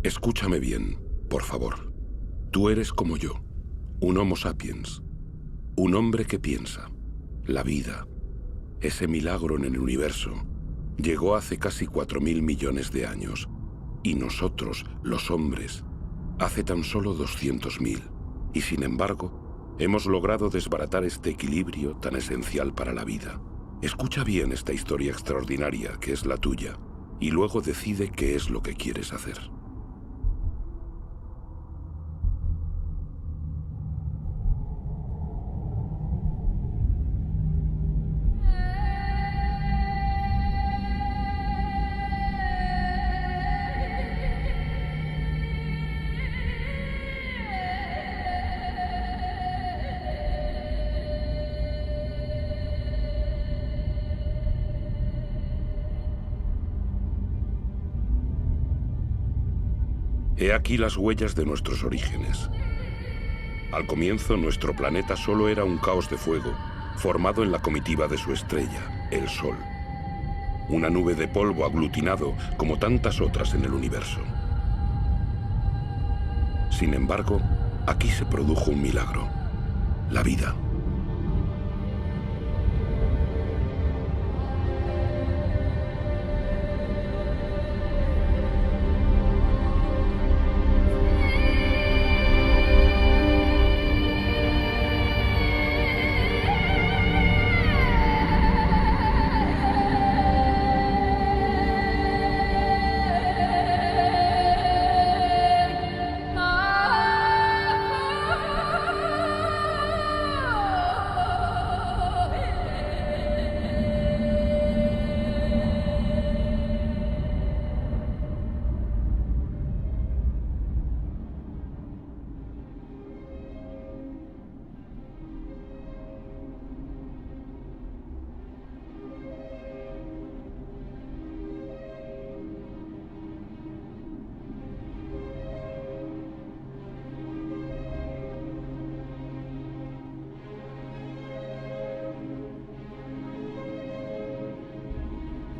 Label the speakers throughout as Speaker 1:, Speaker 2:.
Speaker 1: Escúchame bien, por favor. Tú eres como yo, un Homo sapiens, un hombre que piensa. La vida, ese milagro en el universo, llegó hace casi 4.000 millones de años, y nosotros, los hombres, hace tan solo 200.000. Y sin embargo, hemos logrado desbaratar este equilibrio tan esencial para la vida. Escucha bien esta historia extraordinaria que es la tuya, y luego decide qué es lo que quieres hacer. He aquí las huellas de nuestros orígenes. Al comienzo, nuestro planeta solo era un caos de fuego, formado en la comitiva de su estrella, el Sol. Una nube de polvo aglutinado como tantas otras en el universo. Sin embargo, aquí se produjo un milagro: la vida.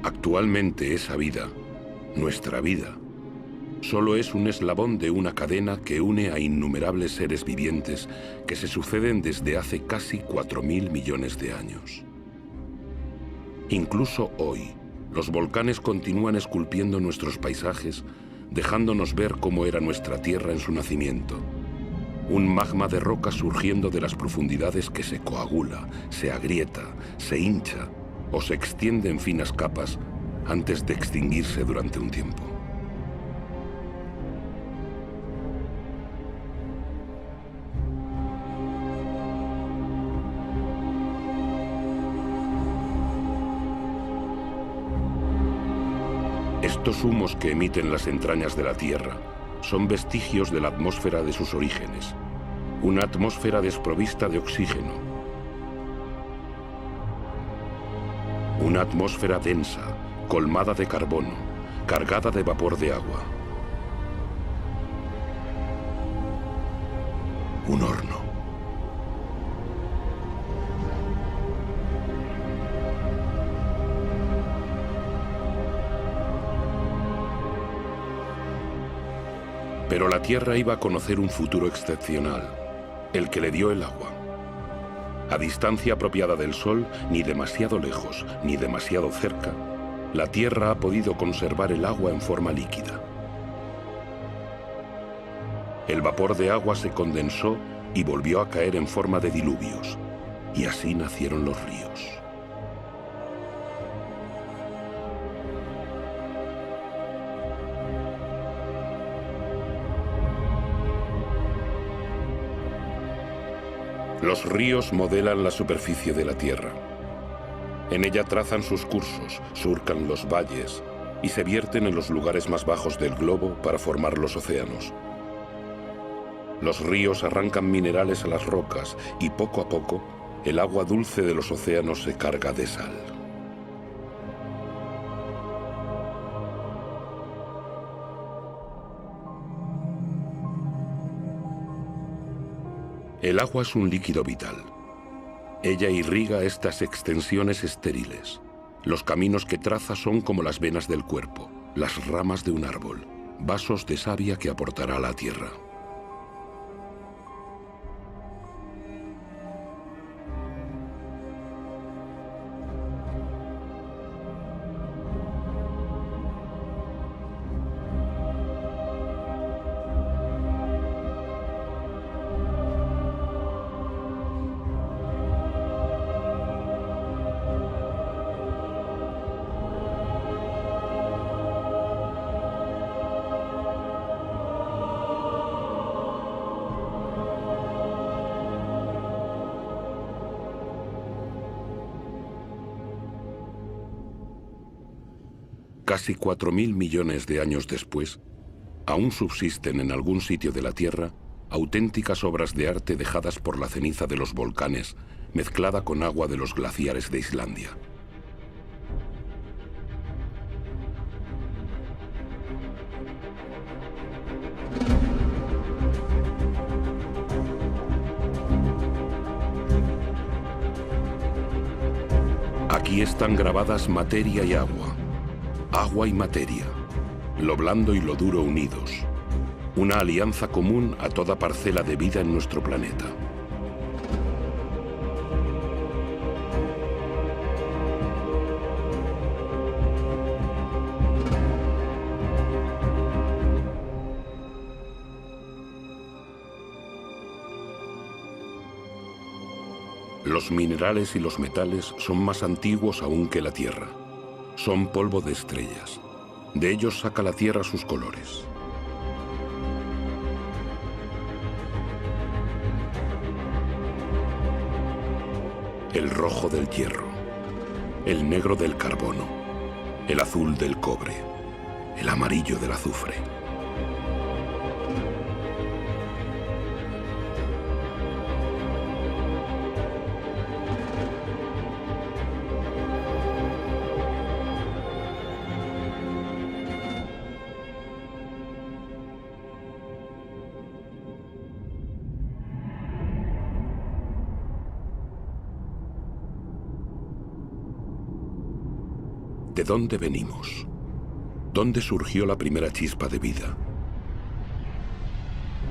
Speaker 1: Actualmente esa vida, nuestra vida, solo es un eslabón de una cadena que une a innumerables seres vivientes que se suceden desde hace casi 4.000 millones de años. Incluso hoy, los volcanes continúan esculpiendo nuestros paisajes, dejándonos ver cómo era nuestra Tierra en su nacimiento. Un magma de roca surgiendo de las profundidades que se coagula, se agrieta, se hincha o se extiende en finas capas antes de extinguirse durante un tiempo. Estos humos que emiten las entrañas de la Tierra son vestigios de la atmósfera de sus orígenes, una atmósfera desprovista de oxígeno, una atmósfera densa, colmada de carbono, cargada de vapor de agua. Un horno. Pero la Tierra iba a conocer un futuro excepcional, el que le dio el agua. A distancia apropiada del Sol, ni demasiado lejos, ni demasiado cerca, la Tierra ha podido conservar el agua en forma líquida. El vapor de agua se condensó y volvió a caer en forma de diluvios, y así nacieron los ríos. Los ríos modelan la superficie de la Tierra. En ella trazan sus cursos, surcan los valles y se vierten en los lugares más bajos del globo para formar los océanos. Los ríos arrancan minerales a las rocas y poco a poco el agua dulce de los océanos se carga de sal. El agua es un líquido vital. Ella irriga estas extensiones estériles. Los caminos que traza son como las venas del cuerpo, las ramas de un árbol. vasos de savia que aportará la Tierra. Casi 4.000 millones de años después, aún subsisten en algún sitio de la Tierra auténticas obras de arte dejadas por la ceniza de los volcanes, mezclada con agua de los glaciares de Islandia. Aquí están grabadas materia y agua, agua y materia, lo blando y lo duro unidos, una alianza común a toda parcela de vida en nuestro planeta. Los minerales y los metales son más antiguos aún que la Tierra. Son polvo de estrellas. De ellos saca la Tierra sus colores. El rojo del hierro, el negro del carbono, el azul del cobre, el amarillo del azufre. ¿De dónde venimos? ¿Dónde surgió la primera chispa de vida?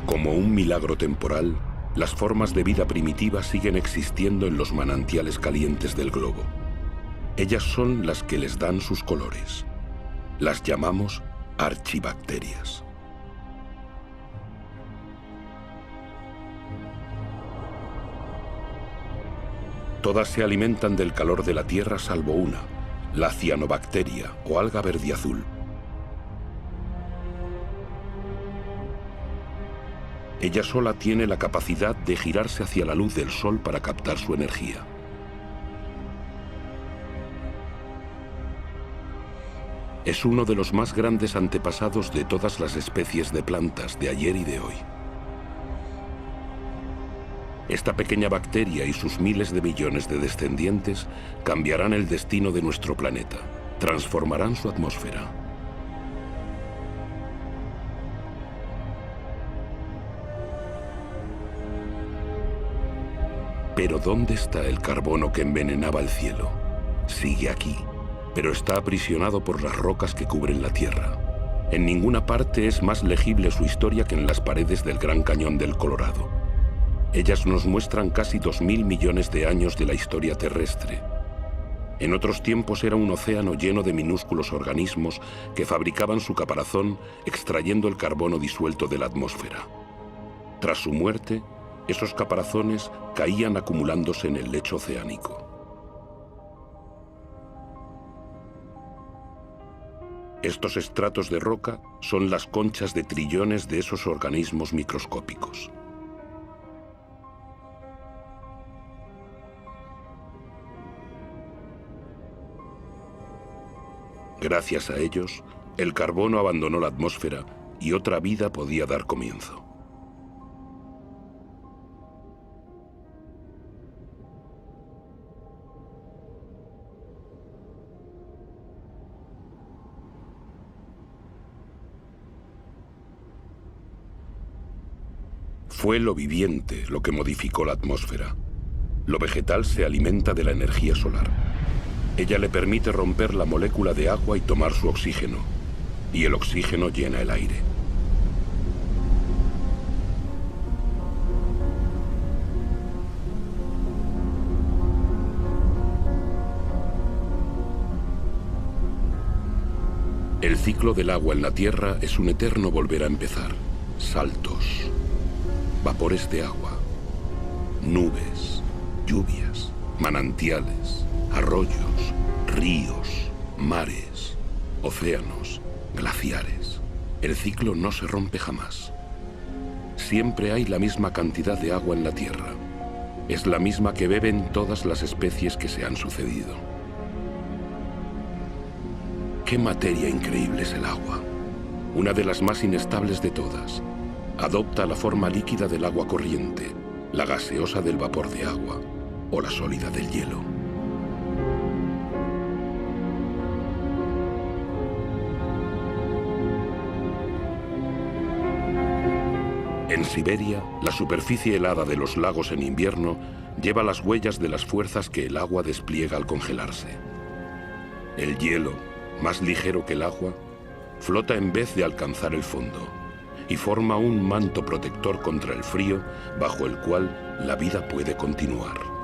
Speaker 1: Como un milagro temporal, las formas de vida primitiva siguen existiendo en los manantiales calientes del globo. Ellas son las que les dan sus colores. Las llamamos archibacterias. Todas se alimentan del calor de la Tierra salvo una, la cianobacteria o alga verdiazul. Ella sola tiene la capacidad de girarse hacia la luz del sol para captar su energía. Es uno de los más grandes antepasados de todas las especies de plantas de ayer y de hoy. Esta pequeña bacteria y sus miles de millones de descendientes cambiarán el destino de nuestro planeta, transformarán su atmósfera. Pero ¿dónde está el carbono que envenenaba el cielo? Sigue aquí, pero está aprisionado por las rocas que cubren la Tierra. En ninguna parte es más legible su historia que en las paredes del Gran Cañón del Colorado. Ellas nos muestran casi 2.000 millones de años de la historia terrestre. En otros tiempos era un océano lleno de minúsculos organismos que fabricaban su caparazón extrayendo el carbono disuelto de la atmósfera. Tras su muerte, esos caparazones caían acumulándose en el lecho oceánico. Estos estratos de roca son las conchas de trillones de esos organismos microscópicos. Gracias a ellos, el carbono abandonó la atmósfera y otra vida podía dar comienzo. Fue lo viviente lo que modificó la atmósfera. Lo vegetal se alimenta de la energía solar. Ella le permite romper la molécula de agua y tomar su oxígeno. y el oxígeno llena el aire. El ciclo del agua en la Tierra es un eterno volver a empezar. Saltos, vapores de agua, nubes, lluvias, manantiales, arroyos, ríos, mares, océanos, glaciares. El ciclo no se rompe jamás. Siempre hay la misma cantidad de agua en la Tierra. Es la misma que beben todas las especies que se han sucedido. ¡Qué materia increíble es el agua! Una de las más inestables de todas. Adopta la forma líquida del agua corriente, la gaseosa del vapor de agua o la sólida del hielo. En Siberia, la superficie helada de los lagos en invierno lleva las huellas de las fuerzas que el agua despliega al congelarse. El hielo, más ligero que el agua, flota en vez de alcanzar el fondo y forma un manto protector contra el frío bajo el cual la vida puede continuar.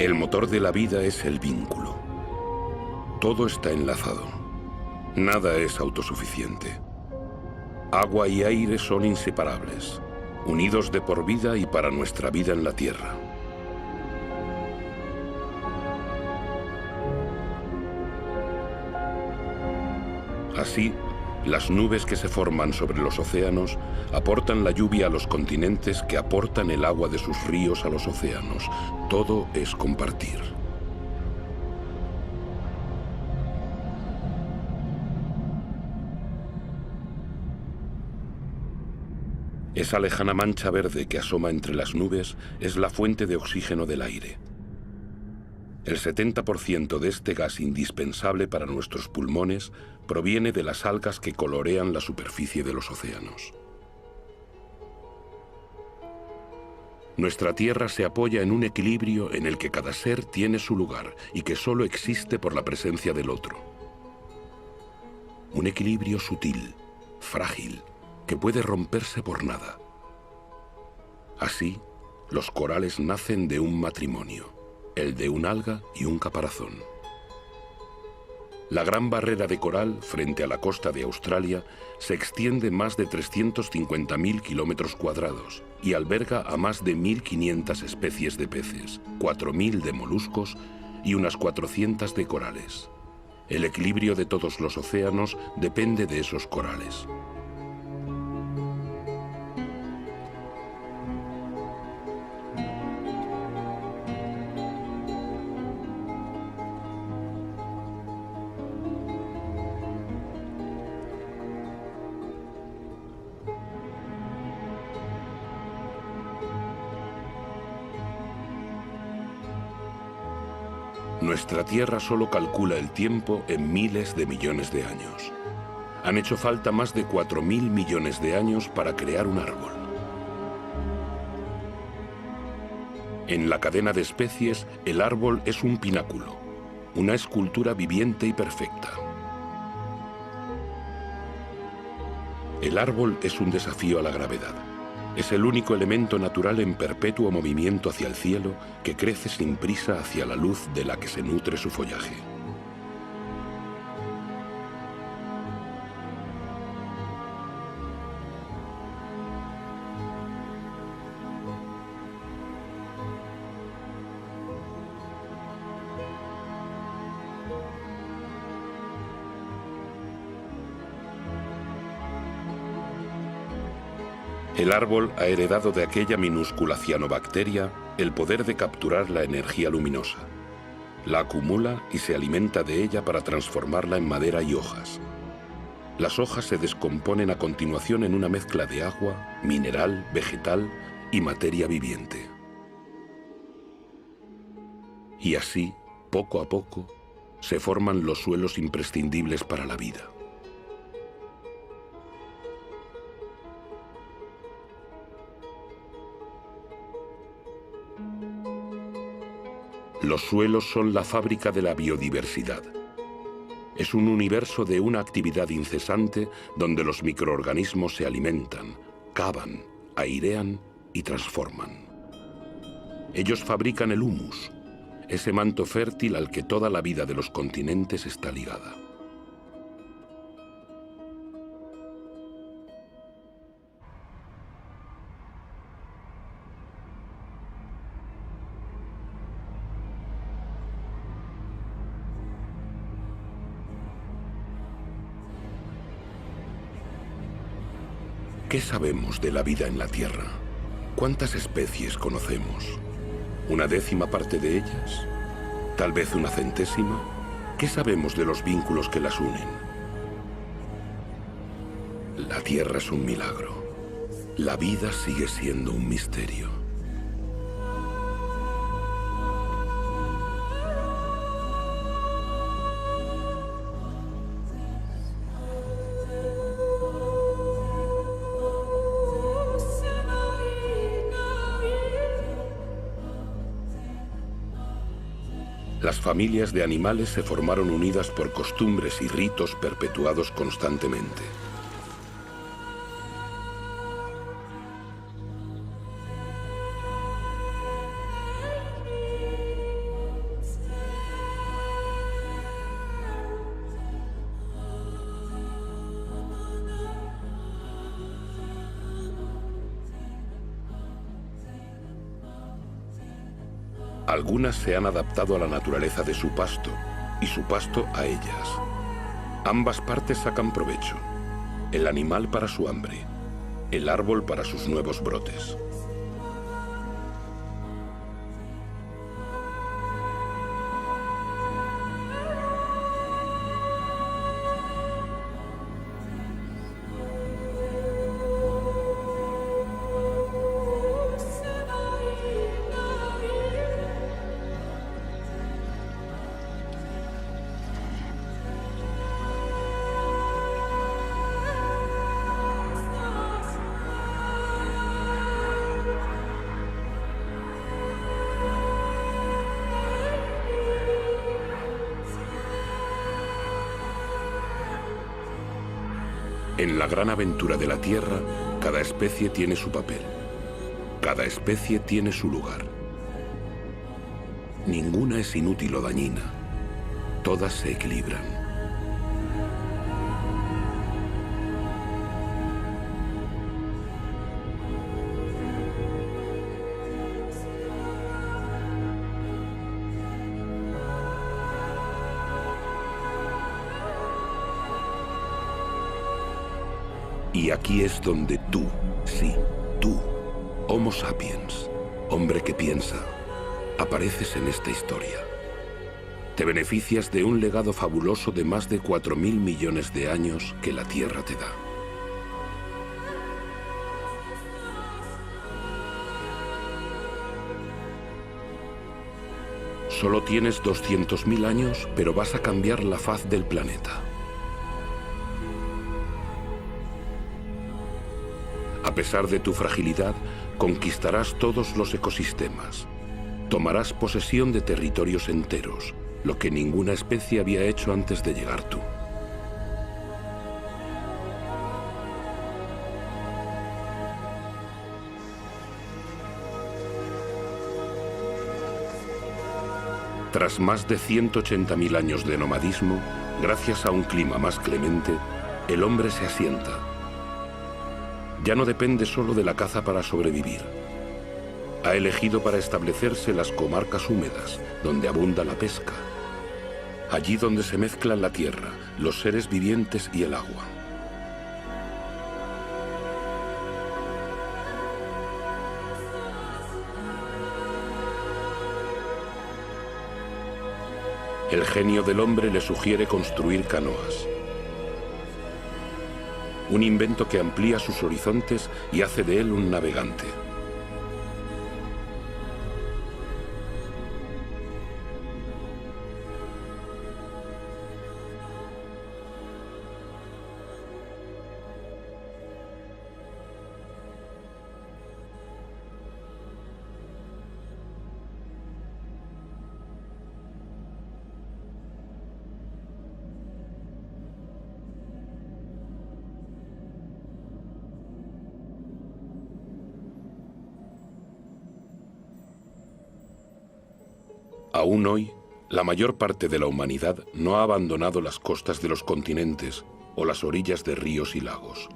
Speaker 1: El motor de la vida es el vínculo. Todo está enlazado. Nada es autosuficiente. Agua y aire son inseparables, unidos de por vida y para nuestra vida en la Tierra. Así, las nubes que se forman sobre los océanos aportan la lluvia a los continentes que aportan el agua de sus ríos a los océanos. Todo es compartir. Esa lejana mancha verde que asoma entre las nubes es la fuente de oxígeno del aire. El 70% de este gas indispensable para nuestros pulmones proviene de las algas que colorean la superficie de los océanos. Nuestra Tierra se apoya en un equilibrio en el que cada ser tiene su lugar y que solo existe por la presencia del otro. Un equilibrio sutil, frágil, que puede romperse por nada. Así, los corales nacen de un matrimonio, el de un alga y un caparazón. La gran barrera de coral, frente a la costa de Australia, se extiende más de 350.000 kilómetros cuadrados y alberga a más de 1.500 especies de peces, 4.000 de moluscos y unas 400 de corales. El equilibrio de todos los océanos depende de esos corales. Nuestra Tierra solo calcula el tiempo en miles de millones de años. Han hecho falta más de 4.000 millones de años para crear un árbol. En la cadena de especies, el árbol es un pináculo, una escultura viviente y perfecta. El árbol es un desafío a la gravedad. Es el único elemento natural en perpetuo movimiento hacia el cielo que crece sin prisa hacia la luz de la que se nutre su follaje. El árbol ha heredado de aquella minúscula cianobacteria el poder de capturar la energía luminosa. La acumula y se alimenta de ella para transformarla en madera y hojas. Las hojas se descomponen a continuación en una mezcla de agua, mineral, vegetal y materia viviente. Y así, poco a poco, se forman los suelos imprescindibles para la vida. Los suelos son la fábrica de la biodiversidad. Es un universo de una actividad incesante donde los microorganismos se alimentan, cavan, airean y transforman. Ellos fabrican el humus, ese manto fértil al que toda la vida de los continentes está ligada. ¿Qué sabemos de la vida en la Tierra? ¿Cuántas especies conocemos? ¿Una décima parte de ellas? ¿Tal vez una centésima? ¿Qué sabemos de los vínculos que las unen? La Tierra es un milagro. La vida sigue siendo un misterio. Las familias de animales se formaron unidas por costumbres y ritos perpetuados constantemente. Algunas se han adaptado a la naturaleza de su pasto y su pasto a ellas. Ambas partes sacan provecho. El animal para su hambre, el árbol para sus nuevos brotes. En la gran aventura de la Tierra, cada especie tiene su papel. Cada especie tiene su lugar. Ninguna es inútil o dañina. Todas se equilibran. Y aquí es donde tú, sí, tú, Homo sapiens, hombre que piensa, apareces en esta historia. Te beneficias de un legado fabuloso de más de 4.000 millones de años que la Tierra te da. Solo tienes 200.000 años, pero vas a cambiar la faz del planeta. A pesar de tu fragilidad, conquistarás todos los ecosistemas. Tomarás posesión de territorios enteros, lo que ninguna especie había hecho antes de llegar tú. Tras más de 180.000 años de nomadismo, gracias a un clima más clemente, el hombre se asienta. Ya no depende solo de la caza para sobrevivir. Ha elegido para establecerse las comarcas húmedas, donde abunda la pesca. Allí donde se mezclan la tierra, los seres vivientes y el agua. El genio del hombre le sugiere construir canoas. Un invento que amplía sus horizontes y hace de él un navegante. Aún hoy, la mayor parte de la humanidad no ha abandonado las costas de los continentes o las orillas de ríos y lagos.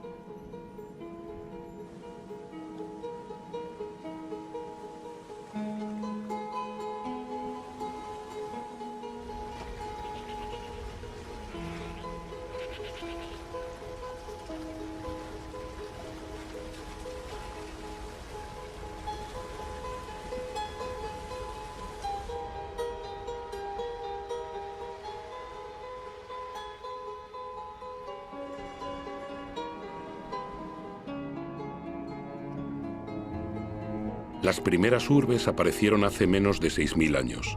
Speaker 1: Las primeras urbes aparecieron hace menos de 6000 años.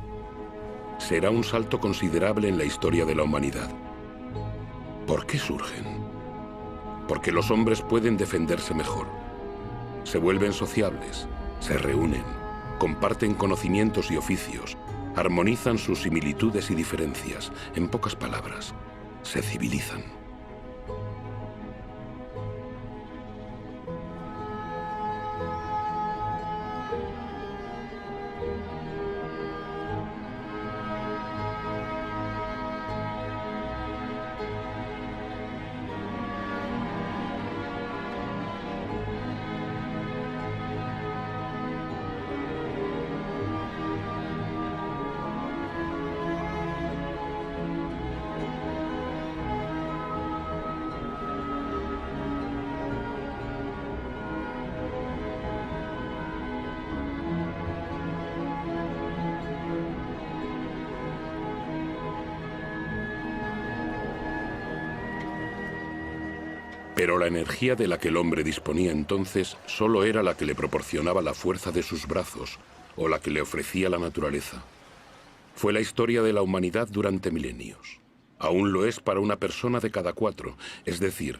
Speaker 1: Será un salto considerable en la historia de la humanidad. ¿Por qué surgen? Porque los hombres pueden defenderse mejor. Se vuelven sociables, se reúnen, comparten conocimientos y oficios, armonizan sus similitudes y diferencias. En pocas palabras, se civilizan. Pero la energía de la que el hombre disponía entonces solo era la que le proporcionaba la fuerza de sus brazos o la que le ofrecía la naturaleza. Fue la historia de la humanidad durante milenios. Aún lo es para una persona de cada 4, es decir,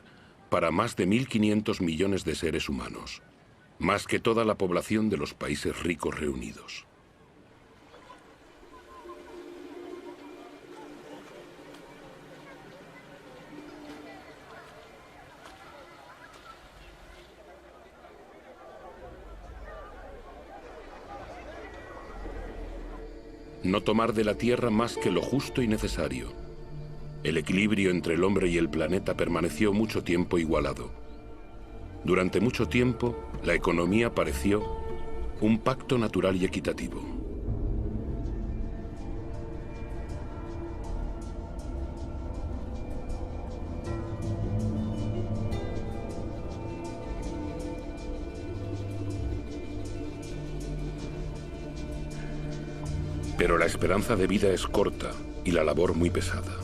Speaker 1: para más de 1.500 millones de seres humanos, más que toda la población de los países ricos reunidos. No tomar de la Tierra más que lo justo y necesario. El equilibrio entre el hombre y el planeta permaneció mucho tiempo igualado. Durante mucho tiempo, la economía pareció un pacto natural y equitativo. Pero la esperanza de vida es corta y la labor muy pesada.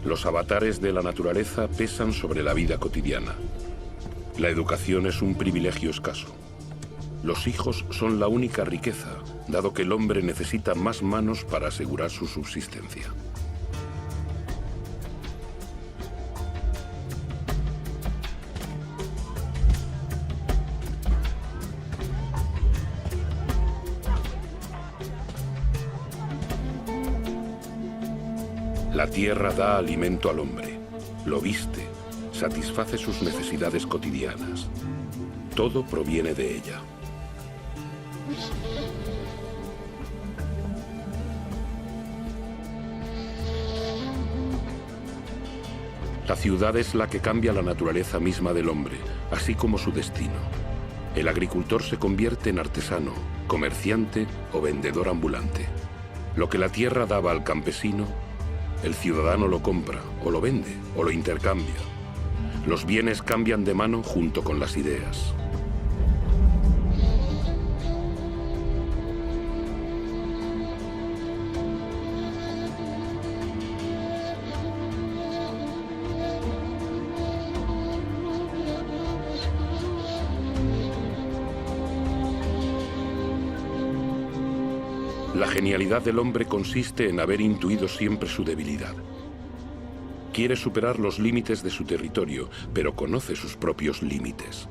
Speaker 1: Los avatares de la naturaleza pesan sobre la vida cotidiana. La educación es un privilegio escaso. Los hijos son la única riqueza, dado que el hombre necesita más manos para asegurar su subsistencia. La tierra da alimento al hombre, lo viste, satisface sus necesidades cotidianas. Todo proviene de ella. La ciudad es la que cambia la naturaleza misma del hombre, así como su destino. El agricultor se convierte en artesano, comerciante o vendedor ambulante. Lo que la tierra daba al campesino, el ciudadano lo compra, o lo vende, o lo intercambia. Los bienes cambian de mano junto con las ideas. La genialidad del hombre consiste en haber intuido siempre su debilidad. Quiere superar los límites de su territorio, pero conoce sus propios límites.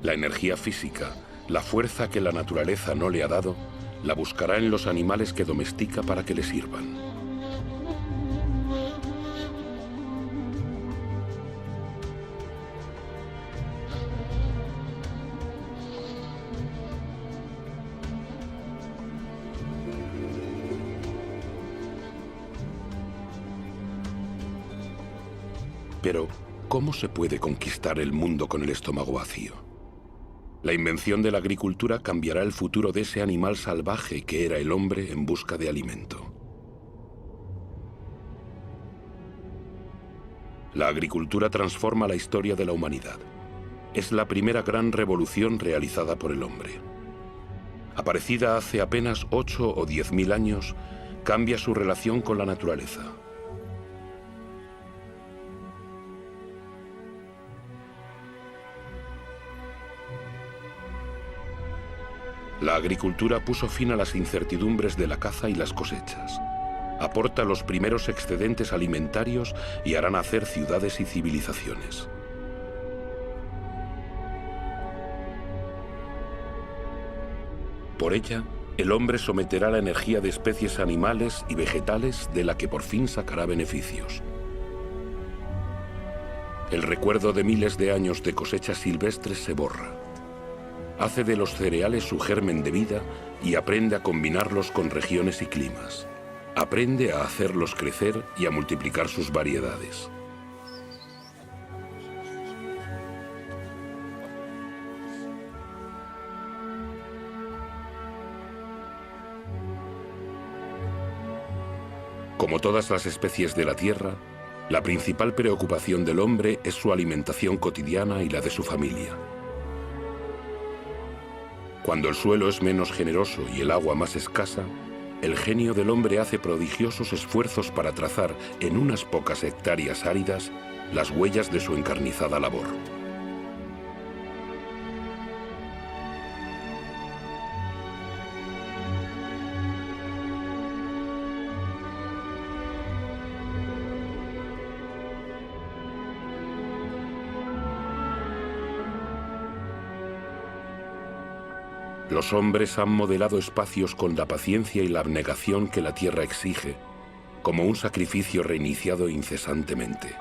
Speaker 1: La energía física, la fuerza que la naturaleza no le ha dado, la buscará en los animales que domestica para que le sirvan. Pero, ¿cómo se puede conquistar el mundo con el estómago vacío? La invención de la agricultura cambiará el futuro de ese animal salvaje que era el hombre en busca de alimento. La agricultura transforma la historia de la humanidad. Es la primera gran revolución realizada por el hombre. Aparecida hace apenas 8 o 10.000 años, cambia su relación con la naturaleza. La agricultura puso fin a las incertidumbres de la caza y las cosechas. Aporta los primeros excedentes alimentarios y hará nacer ciudades y civilizaciones. Por ella, el hombre someterá la energía de especies animales y vegetales de la que por fin sacará beneficios. El recuerdo de miles de años de cosechas silvestres se borra. Hace de los cereales su germen de vida y aprende a combinarlos con regiones y climas. Aprende a hacerlos crecer y a multiplicar sus variedades. Como todas las especies de la Tierra, la principal preocupación del hombre es su alimentación cotidiana y la de su familia. Cuando el suelo es menos generoso y el agua más escasa, el genio del hombre hace prodigiosos esfuerzos para trazar en unas pocas hectáreas áridas las huellas de su encarnizada labor. Los hombres han modelado espacios con la paciencia y la abnegación que la tierra exige, como un sacrificio reiniciado incesantemente.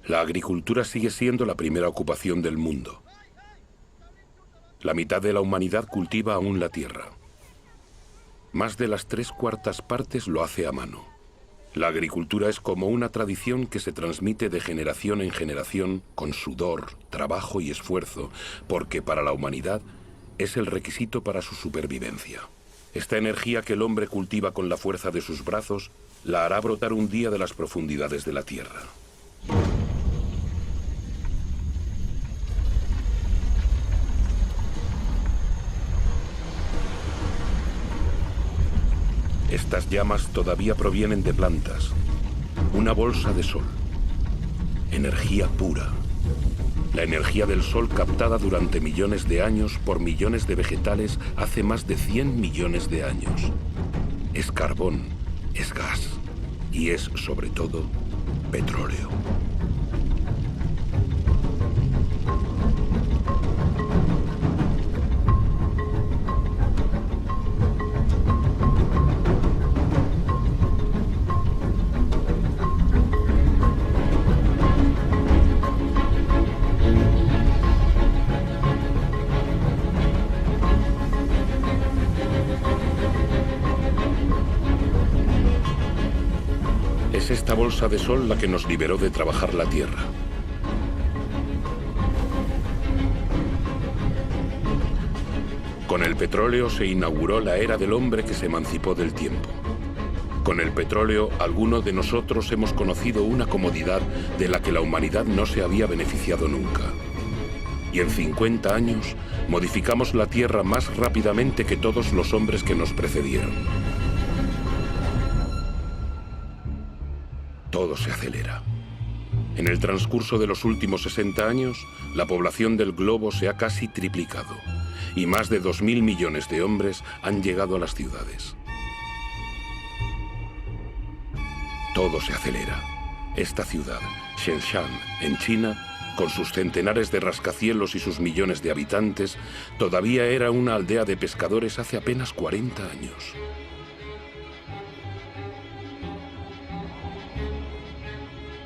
Speaker 1: La agricultura sigue siendo la primera ocupación del mundo. La mitad de la humanidad cultiva aún la tierra. Más de las 3/4 partes lo hace a mano. La agricultura es como una tradición que se transmite de generación en generación con sudor, trabajo y esfuerzo, porque para la humanidad es el requisito para su supervivencia. Esta energía que el hombre cultiva con la fuerza de sus brazos la hará brotar un día de las profundidades de la tierra. Estas llamas todavía provienen de plantas. Una bolsa de sol. Energía pura. La energía del sol captada durante millones de años por millones de vegetales hace más de 100 millones de años. Es carbón, es gas y es, sobre todo, petróleo. Es esta bolsa de sol la que nos liberó de trabajar la tierra. Con el petróleo se inauguró la era del hombre que se emancipó del tiempo. Con el petróleo, alguno de nosotros hemos conocido una comodidad de la que la humanidad no se había beneficiado nunca. Y en 50 años modificamos la Tierra más rápidamente que todos los hombres que nos precedieron. Todo se acelera. En el transcurso de los últimos 60 años, la población del globo se ha casi triplicado y más de 2.000 millones de hombres han llegado a las ciudades. Todo se acelera. Esta ciudad, Shenzhen, en China, con sus centenares de rascacielos y sus millones de habitantes, todavía era una aldea de pescadores hace apenas 40 años.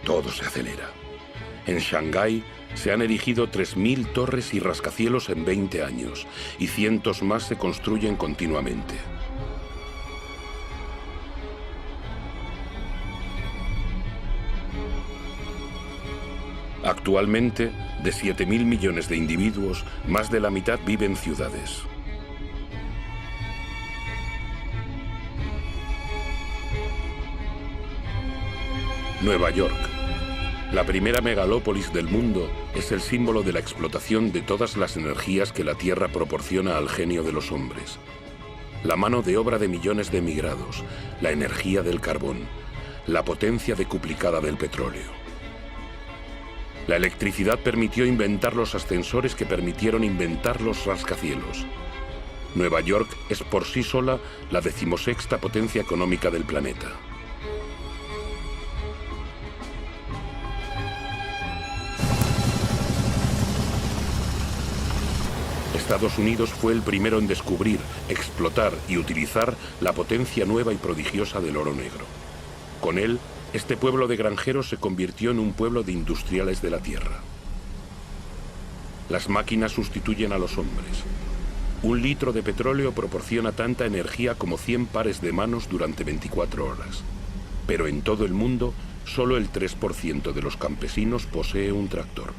Speaker 1: Todo se acelera. En Shanghái se han erigido 3.000 torres y rascacielos en 20 años, y cientos más se construyen continuamente. Actualmente, de 7.000 millones de individuos, más de la mitad vive en ciudades. Nueva York, la primera megalópolis del mundo, es el símbolo de la explotación de todas las energías que la Tierra proporciona al genio de los hombres. La mano de obra de millones de emigrados, la energía del carbón, la potencia decuplicada del petróleo. La electricidad permitió inventar los ascensores que permitieron inventar los rascacielos. Nueva York es por sí sola la 16ª potencia económica del planeta. Estados Unidos fue el primero en descubrir, explotar y utilizar la potencia nueva y prodigiosa del oro negro. Con él, este pueblo de granjeros se convirtió en un pueblo de industriales de la tierra. Las máquinas sustituyen a los hombres. 1 litro de petróleo proporciona tanta energía como 100 pares de manos durante 24 horas. Pero en todo el mundo, solo el 3% de los campesinos posee un tractor.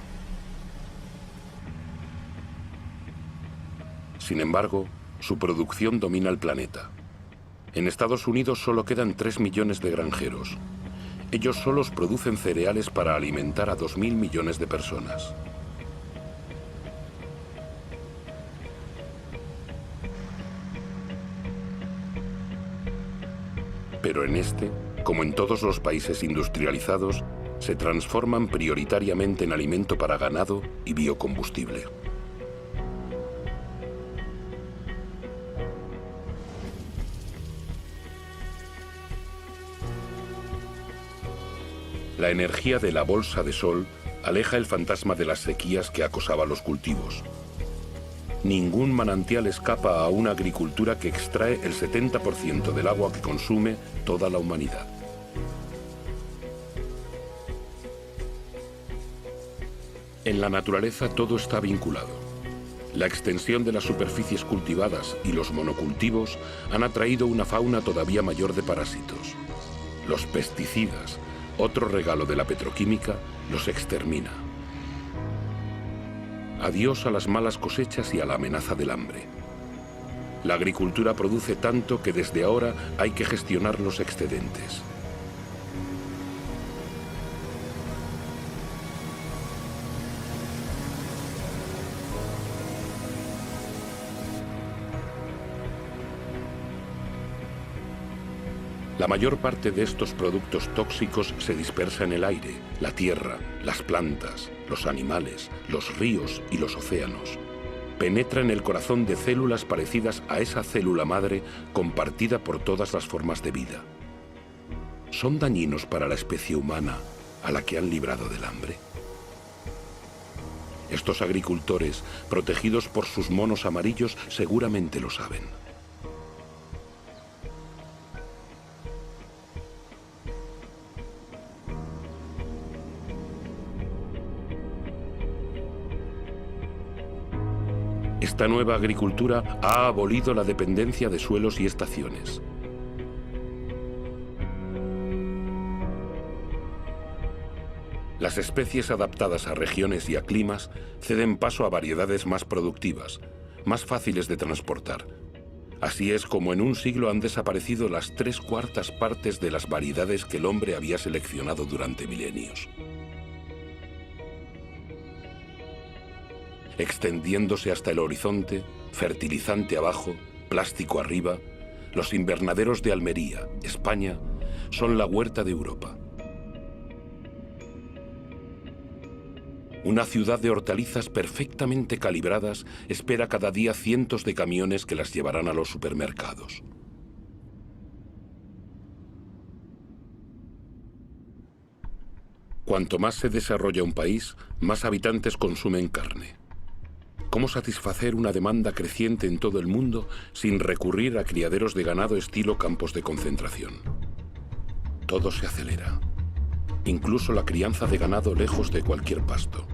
Speaker 1: Sin embargo, su producción domina el planeta. En Estados Unidos solo quedan 3 millones de granjeros. Ellos solos producen cereales para alimentar a 2.000 millones de personas. Pero en este, como en todos los países industrializados, se transforman prioritariamente en alimento para ganado y biocombustible. La energía de la bolsa de sol aleja el fantasma de las sequías que acosaba los cultivos. Ningún manantial escapa a una agricultura que extrae el 70% del agua que consume toda la humanidad. En la naturaleza todo está vinculado. La extensión de las superficies cultivadas y los monocultivos han atraído una fauna todavía mayor de parásitos. Los pesticidas, otro regalo de la petroquímica, los extermina. Adiós a las malas cosechas y a la amenaza del hambre. La agricultura produce tanto que desde ahora hay que gestionar los excedentes. La mayor parte de estos productos tóxicos se dispersa en el aire, la tierra, las plantas, los animales, los ríos y los océanos. Penetra en el corazón de células parecidas a esa célula madre compartida por todas las formas de vida. ¿Son dañinos para la especie humana a la que han librado del hambre? Estos agricultores, protegidos por sus monos amarillos, seguramente lo saben. Esta nueva agricultura ha abolido la dependencia de suelos y estaciones. Las especies adaptadas a regiones y a climas ceden paso a variedades más productivas, más fáciles de transportar. Así es como en un siglo han desaparecido las 3/4 partes de las variedades que el hombre había seleccionado durante milenios. Extendiéndose hasta el horizonte, fertilizante abajo, plástico arriba, los invernaderos de Almería, España, son la huerta de Europa. Una ciudad de hortalizas perfectamente calibradas espera cada día cientos de camiones que las llevarán a los supermercados. Cuanto más se desarrolla un país, más habitantes consumen carne. ¿Cómo satisfacer una demanda creciente en todo el mundo sin recurrir a criaderos de ganado estilo campos de concentración? Todo se acelera, incluso la crianza de ganado lejos de cualquier pasto.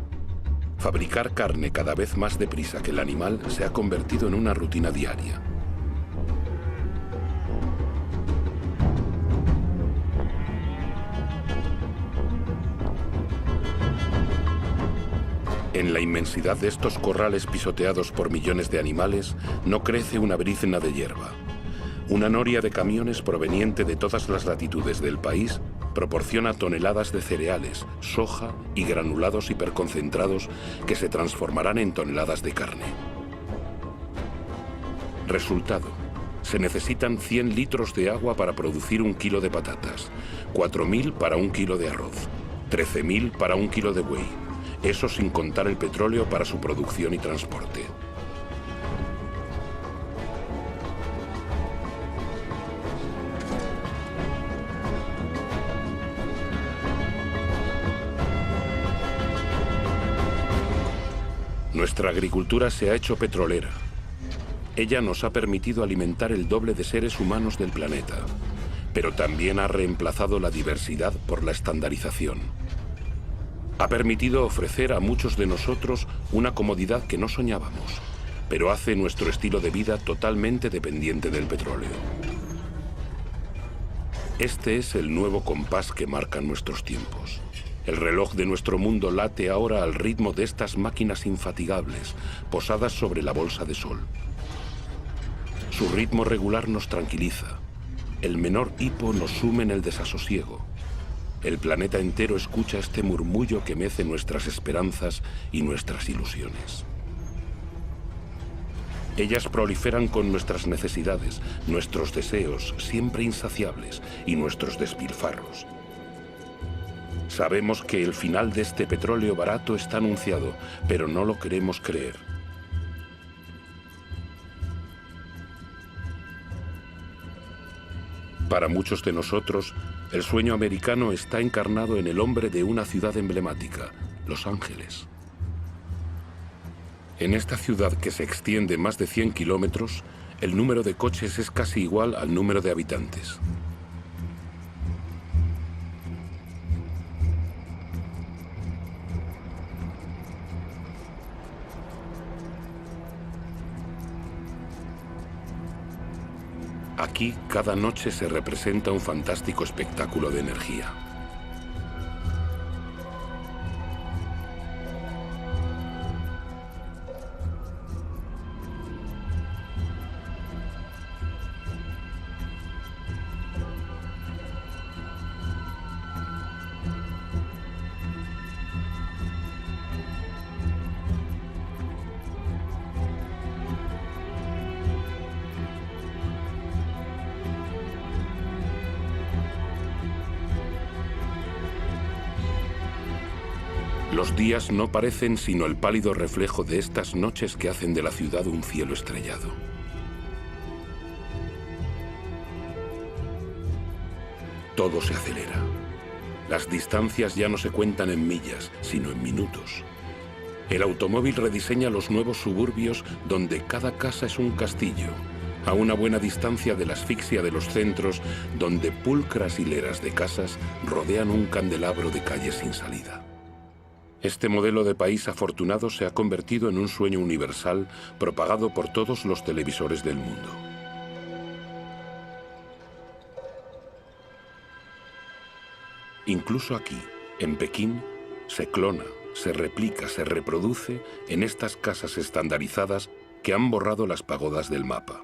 Speaker 1: Fabricar carne cada vez más deprisa que el animal se ha convertido en una rutina diaria. En la inmensidad de estos corrales pisoteados por millones de animales, no crece una brizna de hierba. Una noria de camiones proveniente de todas las latitudes del país proporciona toneladas de cereales, soja y granulados hiperconcentrados que se transformarán en toneladas de carne. Resultado: se necesitan 100 litros de agua para producir 1 kilo de patatas, 4.000 para 1 kilo de arroz, 13.000 para 1 kilo de buey. Eso sin contar el petróleo para su producción y transporte. Nuestra agricultura se ha hecho petrolera. Ella nos ha permitido alimentar el doble de seres humanos del planeta, pero también ha reemplazado la diversidad por la estandarización. Ha permitido ofrecer a muchos de nosotros una comodidad que no soñábamos, pero hace nuestro estilo de vida totalmente dependiente del petróleo. Este es el nuevo compás que marca nuestros tiempos. El reloj de nuestro mundo late ahora al ritmo de estas máquinas infatigables, posadas sobre la bolsa de sol. Su ritmo regular nos tranquiliza. El menor hipo nos sume en el desasosiego. El planeta entero escucha este murmullo que mece nuestras esperanzas y nuestras ilusiones. Ellas proliferan con nuestras necesidades, nuestros deseos siempre insaciables y nuestros despilfarros. Sabemos que el final de este petróleo barato está anunciado, pero no lo queremos creer. Para muchos de nosotros, el sueño americano está encarnado en el hombre de una ciudad emblemática, Los Ángeles. En esta ciudad que se extiende más de 100 kilómetros, el número de coches es casi igual al número de habitantes. Aquí, cada noche se representa un fantástico espectáculo de energía. Los días no parecen sino el pálido reflejo de estas noches que hacen de la ciudad un cielo estrellado. Todo se acelera. Las distancias ya no se cuentan en millas, sino en minutos. El automóvil rediseña los nuevos suburbios donde cada casa es un castillo, a una buena distancia de la asfixia de los centros donde pulcras hileras de casas rodean un candelabro de calles sin salida. Este modelo de país afortunado se ha convertido en un sueño universal propagado por todos los televisores del mundo. Incluso aquí, en Pekín, se clona, se replica, se reproduce en estas casas estandarizadas que han borrado las pagodas del mapa.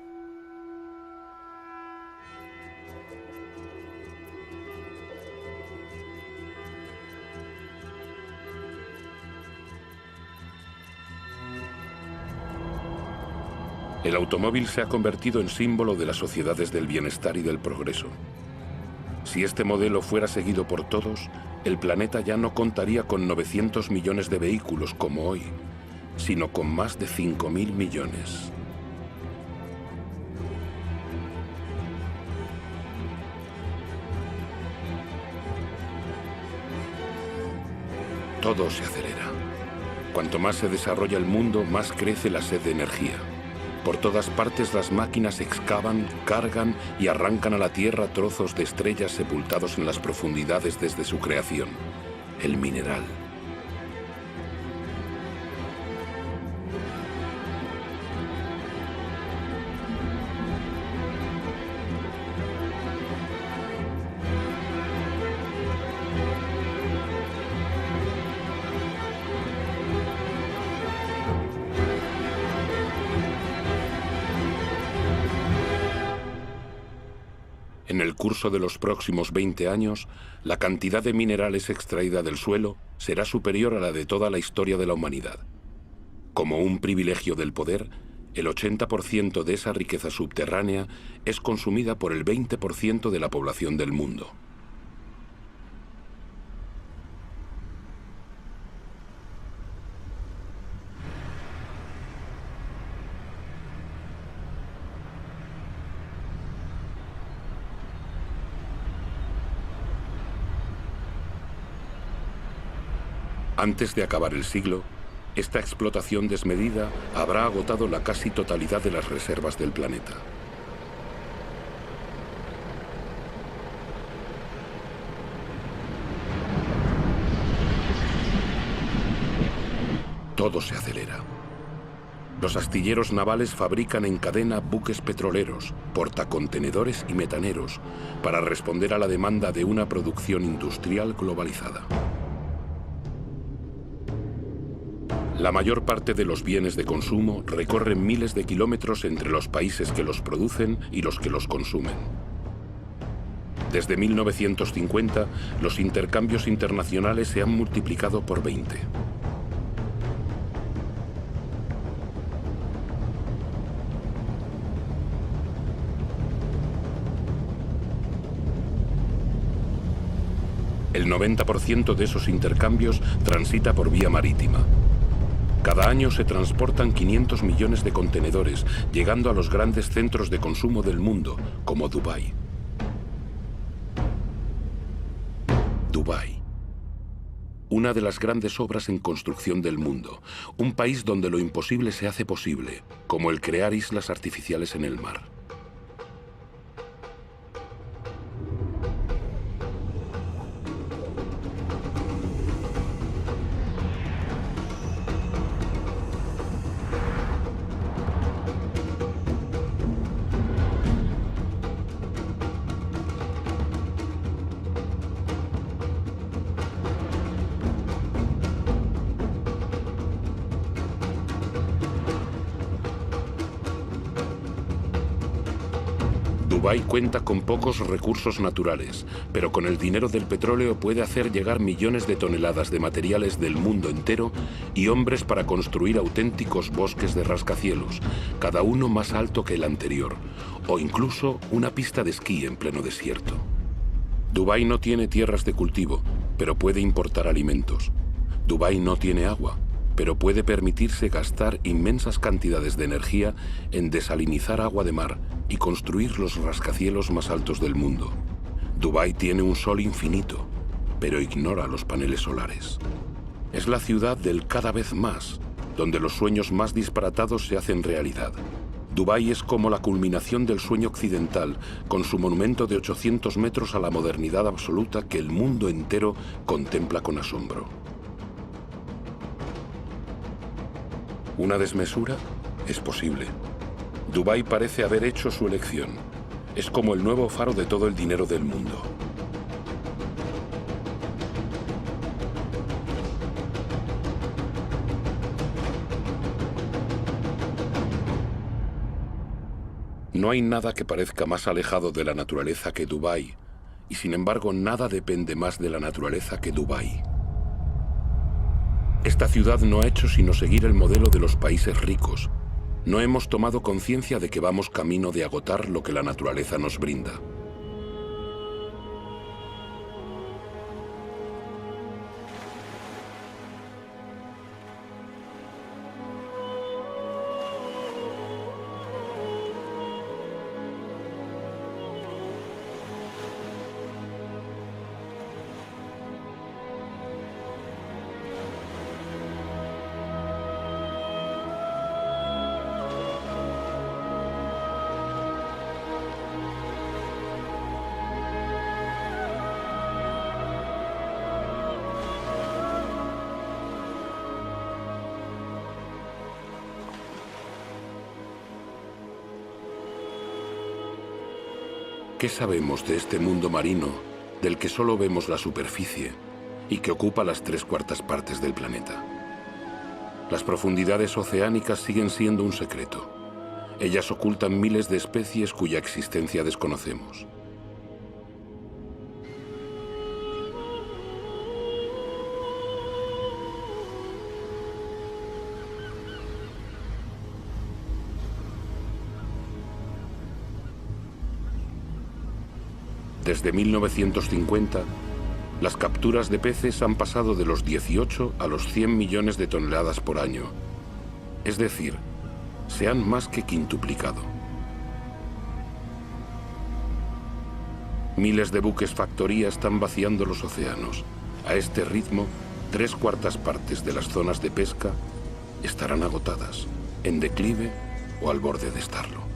Speaker 1: El automóvil se ha convertido en símbolo de las sociedades del bienestar y del progreso. Si este modelo fuera seguido por todos, el planeta ya no contaría con 900 millones de vehículos como hoy, sino con más de 5.000 millones. Todo se acelera. Cuanto más se desarrolla el mundo, más crece la sed de energía. Por todas partes las máquinas excavan, cargan y arrancan a la Tierra trozos de estrellas sepultados en las profundidades desde su creación. El mineral. En el curso de los próximos 20 años, la cantidad de minerales extraída del suelo será superior a la de toda la historia de la humanidad. Como un privilegio del poder, el 80% de esa riqueza subterránea es consumida por el 20% de la población del mundo. Antes de acabar el siglo, esta explotación desmedida habrá agotado la casi totalidad de las reservas del planeta. Todo se acelera. Los astilleros navales fabrican en cadena buques petroleros, portacontenedores y metaneros para responder a la demanda de una producción industrial globalizada. La mayor parte de los bienes de consumo recorren miles de kilómetros entre los países que los producen y los que los consumen. Desde 1950, los intercambios internacionales se han multiplicado por 20. El 90% de esos intercambios transita por vía marítima. Cada año se transportan 500 millones de contenedores, llegando a los grandes centros de consumo del mundo, como Dubái. Dubái. Una de las grandes obras en construcción del mundo. Un país donde lo imposible se hace posible, como el crear islas artificiales en el mar. Dubái cuenta con pocos recursos naturales, pero con el dinero del petróleo puede hacer llegar millones de toneladas de materiales del mundo entero y hombres para construir auténticos bosques de rascacielos, cada uno más alto que el anterior, o incluso una pista de esquí en pleno desierto. Dubái no tiene tierras de cultivo, pero puede importar alimentos. Dubái no tiene agua, pero puede permitirse gastar inmensas cantidades de energía en desalinizar agua de mar y construir los rascacielos más altos del mundo. Dubái tiene un sol infinito, pero ignora los paneles solares. Es la ciudad del cada vez más, donde los sueños más disparatados se hacen realidad. Dubái es como la culminación del sueño occidental, con su monumento de 800 metros a la modernidad absoluta que el mundo entero contempla con asombro. ¿Una desmesura? Es posible. Dubái parece haber hecho su elección. Es como el nuevo faro de todo el dinero del mundo. No hay nada que parezca más alejado de la naturaleza que Dubái, y sin embargo nada depende más de la naturaleza que Dubái. Esta ciudad no ha hecho sino seguir el modelo de los países ricos, no hemos tomado conciencia de que vamos camino de agotar lo que la naturaleza nos brinda. ¿Qué sabemos de este mundo marino del que solo vemos la superficie y que ocupa las 3/4 partes del planeta? Las profundidades oceánicas siguen siendo un secreto. Ellas ocultan miles de especies cuya existencia desconocemos. Desde 1950, las capturas de peces han pasado de los 18 a los 100 millones de toneladas por año. Es decir, se han más que quintuplicado. Miles de buques factoría están vaciando los océanos. A este ritmo, 3/4 partes de las zonas de pesca estarán agotadas, en declive o al borde de estarlo.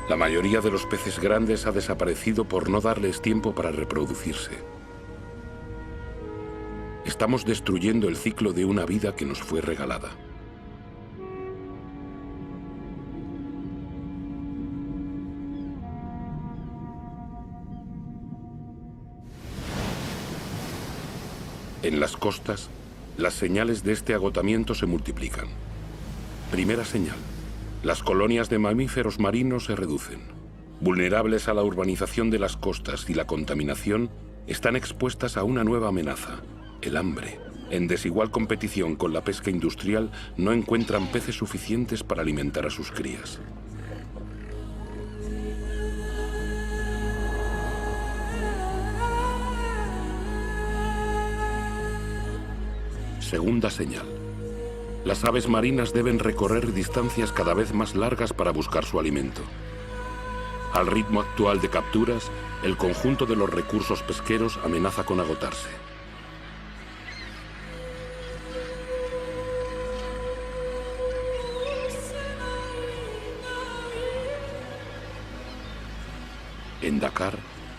Speaker 1: La mayoría de los peces grandes ha desaparecido por no darles tiempo para reproducirse. Estamos destruyendo el ciclo de una vida que nos fue regalada. En las costas, las señales de este agotamiento se multiplican. Primera señal. Las colonias de mamíferos marinos se reducen. Vulnerables a la urbanización de las costas y la contaminación, están expuestas a una nueva amenaza, el hambre. En desigual competición con la pesca industrial, no encuentran peces suficientes para alimentar a sus crías. Segunda señal. Las aves marinas deben recorrer distancias cada vez más largas para buscar su alimento. Al ritmo actual de capturas, el conjunto de los recursos pesqueros amenaza con agotarse. En Dakar,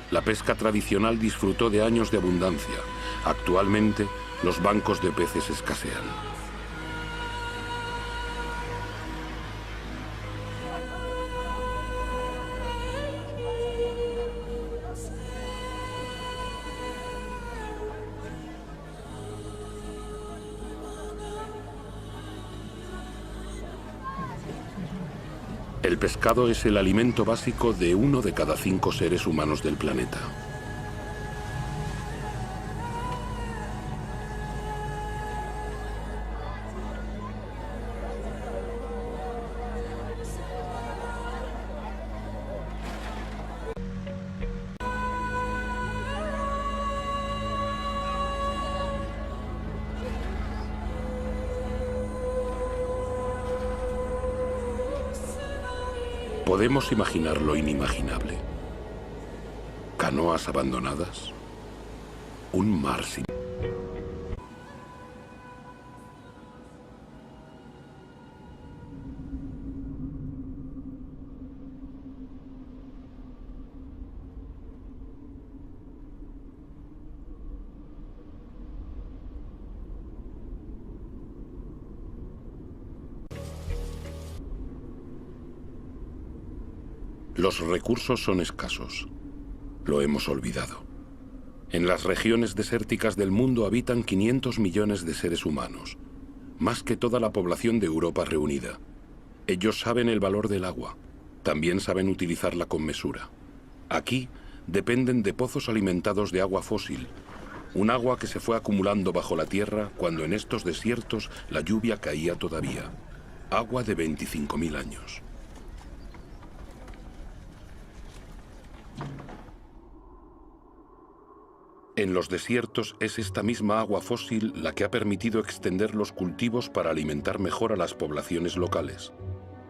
Speaker 1: la pesca tradicional disfrutó de años de abundancia. Actualmente, los bancos de peces escasean. El pescado es el alimento básico de 1 de cada 5 seres humanos del planeta. Podemos imaginar lo inimaginable. Canoas abandonadas. Un mar sin... Los recursos son escasos. Lo hemos olvidado. En las regiones desérticas del mundo habitan 500 millones de seres humanos, más que toda la población de Europa reunida. Ellos saben el valor del agua. También saben utilizarla con mesura. Aquí dependen de pozos alimentados de agua fósil, un agua que se fue acumulando bajo la tierra cuando en estos desiertos la lluvia caía todavía. Agua de 25.000 años. En los desiertos es esta misma agua fósil la que ha permitido extender los cultivos para alimentar mejor a las poblaciones locales.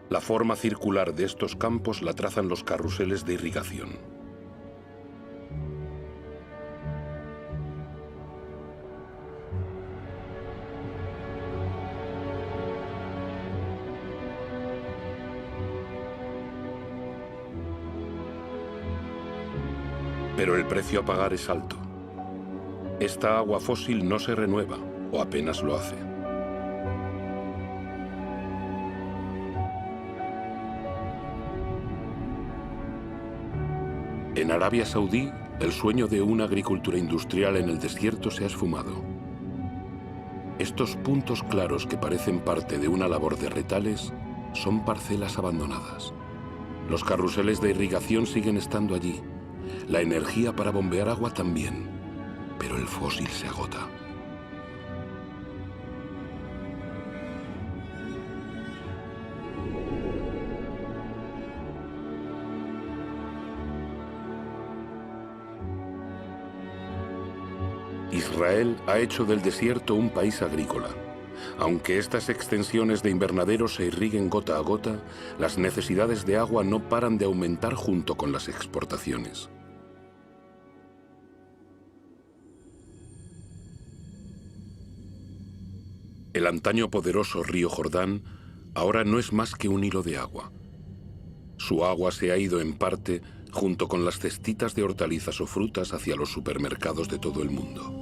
Speaker 1: La forma circular de estos campos la trazan los carruseles de irrigación. Pero el precio a pagar es alto. Esta agua fósil no se renueva, o apenas lo hace. En Arabia Saudí, el sueño de una agricultura industrial en el desierto se ha esfumado. Estos puntos claros que parecen parte de una labor de retales son parcelas abandonadas. Los carruseles de irrigación siguen estando allí. La energía para bombear agua también, pero el fósil se agota. Israel ha hecho del desierto un país agrícola. Aunque estas extensiones de invernaderos se irriguen gota a gota, las necesidades de agua no paran de aumentar junto con las exportaciones. El antaño poderoso río Jordán ahora no es más que un hilo de agua. Su agua se ha ido en parte junto con las cestitas de hortalizas o frutas hacia los supermercados de todo el mundo.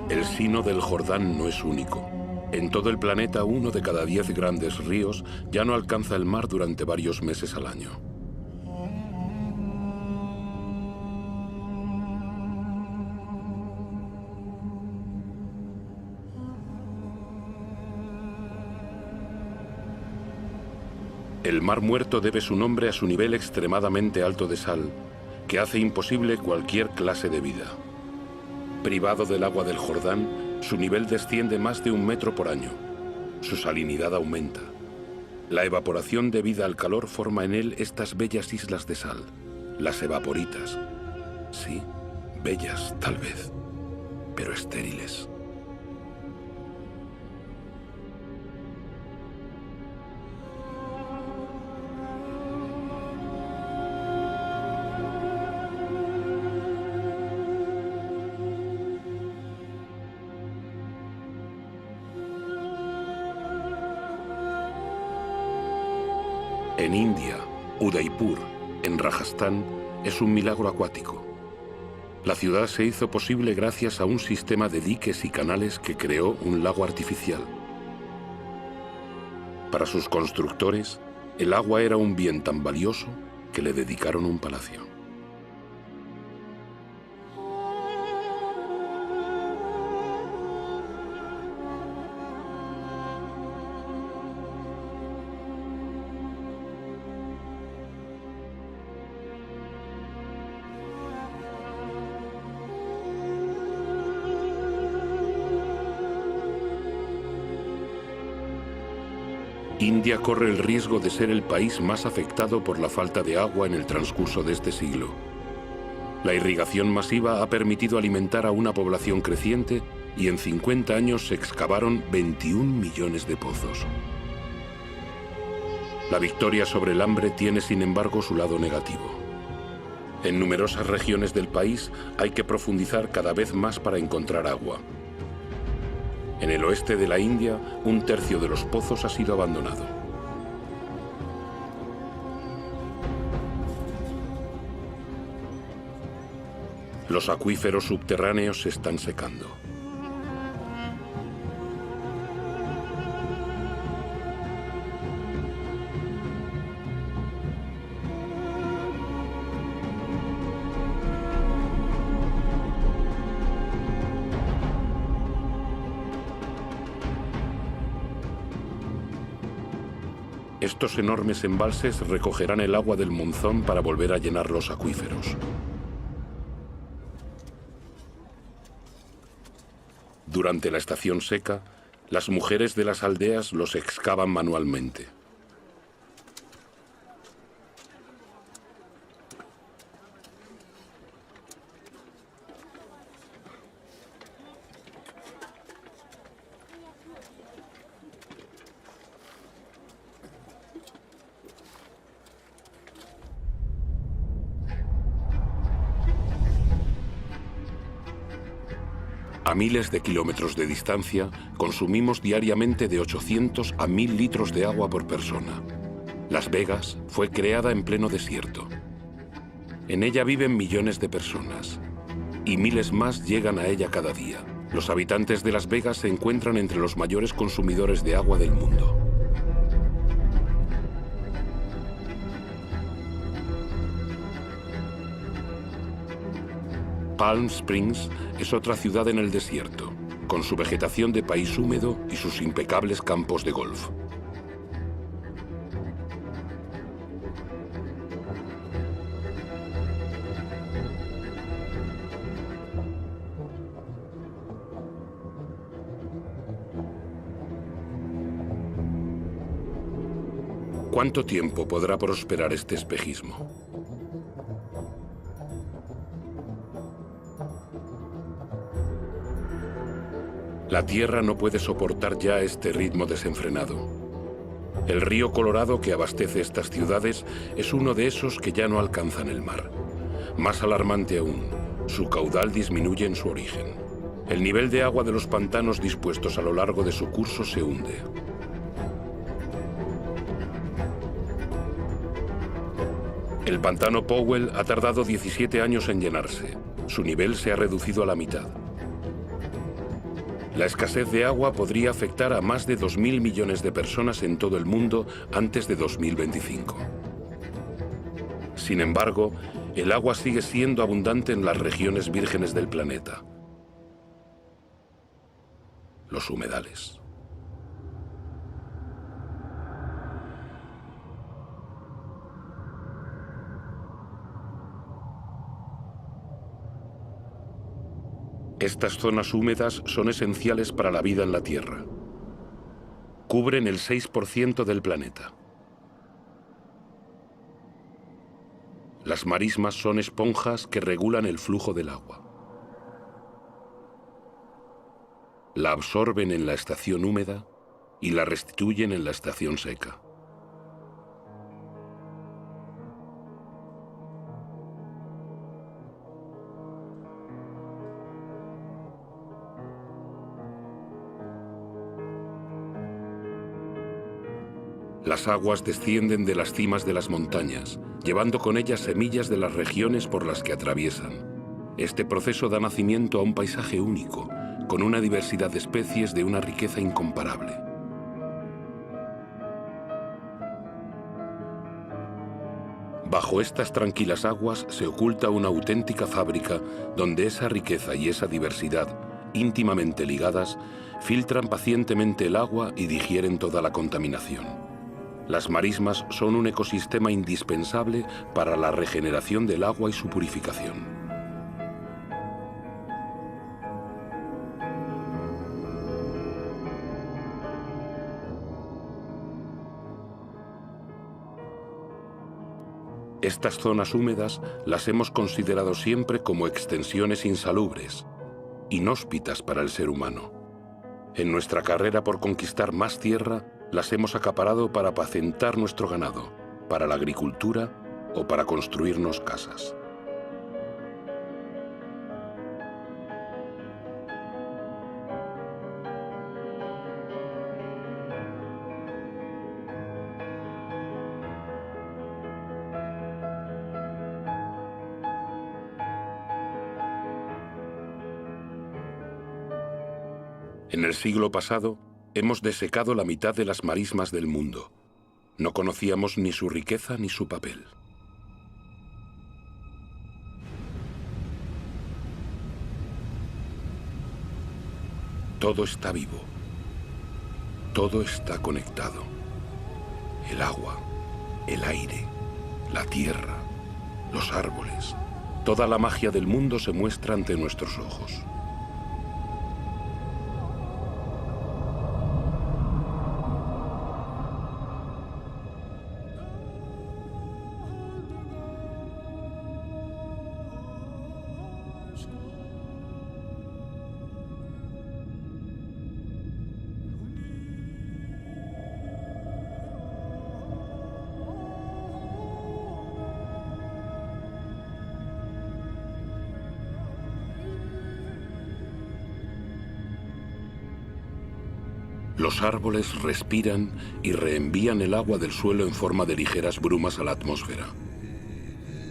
Speaker 1: El Sino del Jordán no es único. En todo el planeta, 1 de cada 10 grandes ríos ya no alcanza el mar durante varios meses al año. El Mar Muerto debe su nombre a su nivel extremadamente alto de sal, que hace imposible cualquier clase de vida. Privado del agua del Jordán, su nivel desciende más de 1 metro por año. Su salinidad aumenta. La evaporación debida al calor forma en él estas bellas islas de sal, las evaporitas. Sí, bellas tal vez, pero estériles. En India, Udaipur, en Rajastán, es un milagro acuático. La ciudad se hizo posible gracias a un sistema de diques y canales que creó un lago artificial. Para sus constructores, el agua era un bien tan valioso que le dedicaron un palacio. India corre el riesgo de ser el país más afectado por la falta de agua en el transcurso de este siglo. La irrigación masiva ha permitido alimentar a una población creciente y en 50 años se excavaron 21 millones de pozos. La victoria sobre el hambre tiene, sin embargo, su lado negativo. En numerosas regiones del país hay que profundizar cada vez más para encontrar agua. En el oeste de la India, un tercio de los pozos ha sido abandonado. Los acuíferos subterráneos se están secando. Estos enormes embalses recogerán el agua del monzón para volver a llenar los acuíferos. Durante la estación seca, las mujeres de las aldeas los excavan manualmente. A miles de kilómetros de distancia, consumimos diariamente de 800 a 1000 litros de agua por persona. Las Vegas fue creada en pleno desierto. En ella viven millones de personas y miles más llegan a ella cada día. Los habitantes de Las Vegas se encuentran entre los mayores consumidores de agua del mundo. Palm Springs es otra ciudad en el desierto, con su vegetación de país húmedo y sus impecables campos de golf. ¿Cuánto tiempo podrá prosperar este espejismo? La Tierra no puede soportar ya este ritmo desenfrenado. El río Colorado que abastece estas ciudades es uno de esos que ya no alcanzan el mar. Más alarmante aún, su caudal disminuye en su origen. El nivel de agua de los pantanos dispuestos a lo largo de su curso se hunde. El pantano Powell ha tardado 17 años en llenarse. Su nivel se ha reducido a la mitad. La escasez de agua podría afectar a más de 2.000 millones de personas en todo el mundo antes de 2025. Sin embargo, el agua sigue siendo abundante en las regiones vírgenes del planeta. Los humedales. Estas zonas húmedas son esenciales para la vida en la Tierra. Cubren el 6% del planeta. Las marismas son esponjas que regulan el flujo del agua. La absorben en la estación húmeda y la restituyen en la estación seca. Las aguas descienden de las cimas de las montañas, llevando con ellas semillas de las regiones por las que atraviesan. Este proceso da nacimiento a un paisaje único, con una diversidad de especies de una riqueza incomparable. Bajo estas tranquilas aguas se oculta una auténtica fábrica donde esa riqueza y esa diversidad, íntimamente ligadas, filtran pacientemente el agua y digieren toda la contaminación. Las marismas son un ecosistema indispensable para la regeneración del agua y su purificación. Estas zonas húmedas las hemos considerado siempre como extensiones insalubres, inhóspitas para el ser humano. En nuestra carrera por conquistar más tierra, las hemos acaparado para apacentar nuestro ganado, para la agricultura o para construirnos casas. En el siglo pasado, hemos desecado la mitad de las marismas del mundo. No conocíamos ni su riqueza ni su papel. Todo está vivo. Todo está conectado. El agua, el aire, la tierra, los árboles. Toda la magia del mundo se muestra ante nuestros ojos. Los árboles respiran y reenvían el agua del suelo en forma de ligeras brumas a la atmósfera.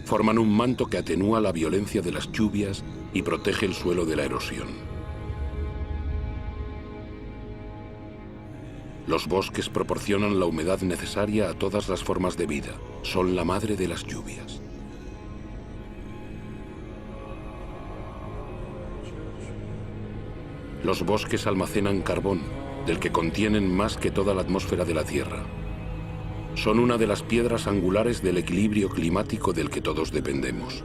Speaker 1: Forman un manto que atenúa la violencia de las lluvias y protege el suelo de la erosión. Los bosques proporcionan la humedad necesaria a todas las formas de vida. Son la madre de las lluvias. Los bosques almacenan carbón, del que contienen más que toda la atmósfera de la Tierra. Son una de las piedras angulares del equilibrio climático del que todos dependemos.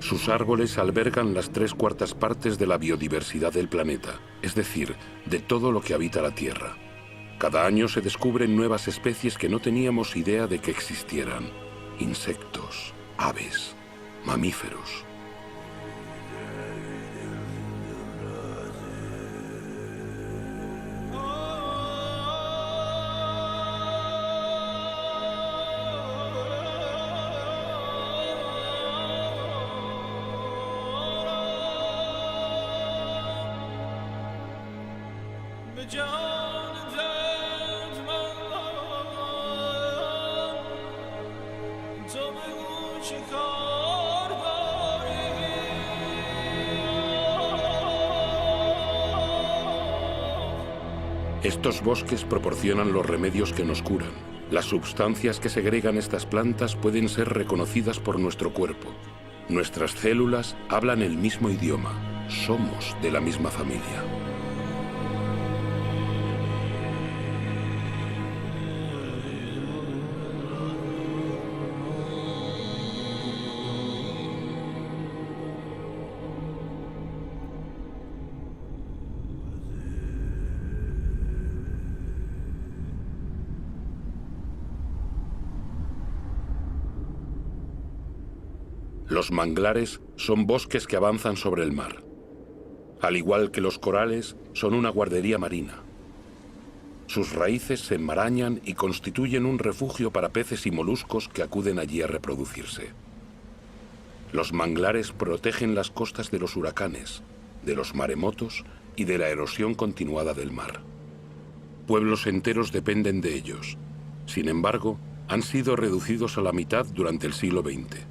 Speaker 1: Sus árboles albergan las 3/4 partes de la biodiversidad del planeta, es decir, de todo lo que habita la Tierra. Cada año se descubren nuevas especies que no teníamos idea de que existieran. Insectos, aves, mamíferos. Estos bosques proporcionan los remedios que nos curan. Las sustancias que segregan estas plantas pueden ser reconocidas por nuestro cuerpo. Nuestras células hablan el mismo idioma. Somos de la misma familia. Los manglares son bosques que avanzan sobre el mar. Al igual que los corales, son una guardería marina. Sus raíces se enmarañan y constituyen un refugio para peces y moluscos que acuden allí a reproducirse. Los manglares protegen las costas de los huracanes, de los maremotos y de la erosión continuada del mar. Pueblos enteros dependen de ellos. Sin embargo, han sido reducidos a la mitad durante el siglo XX.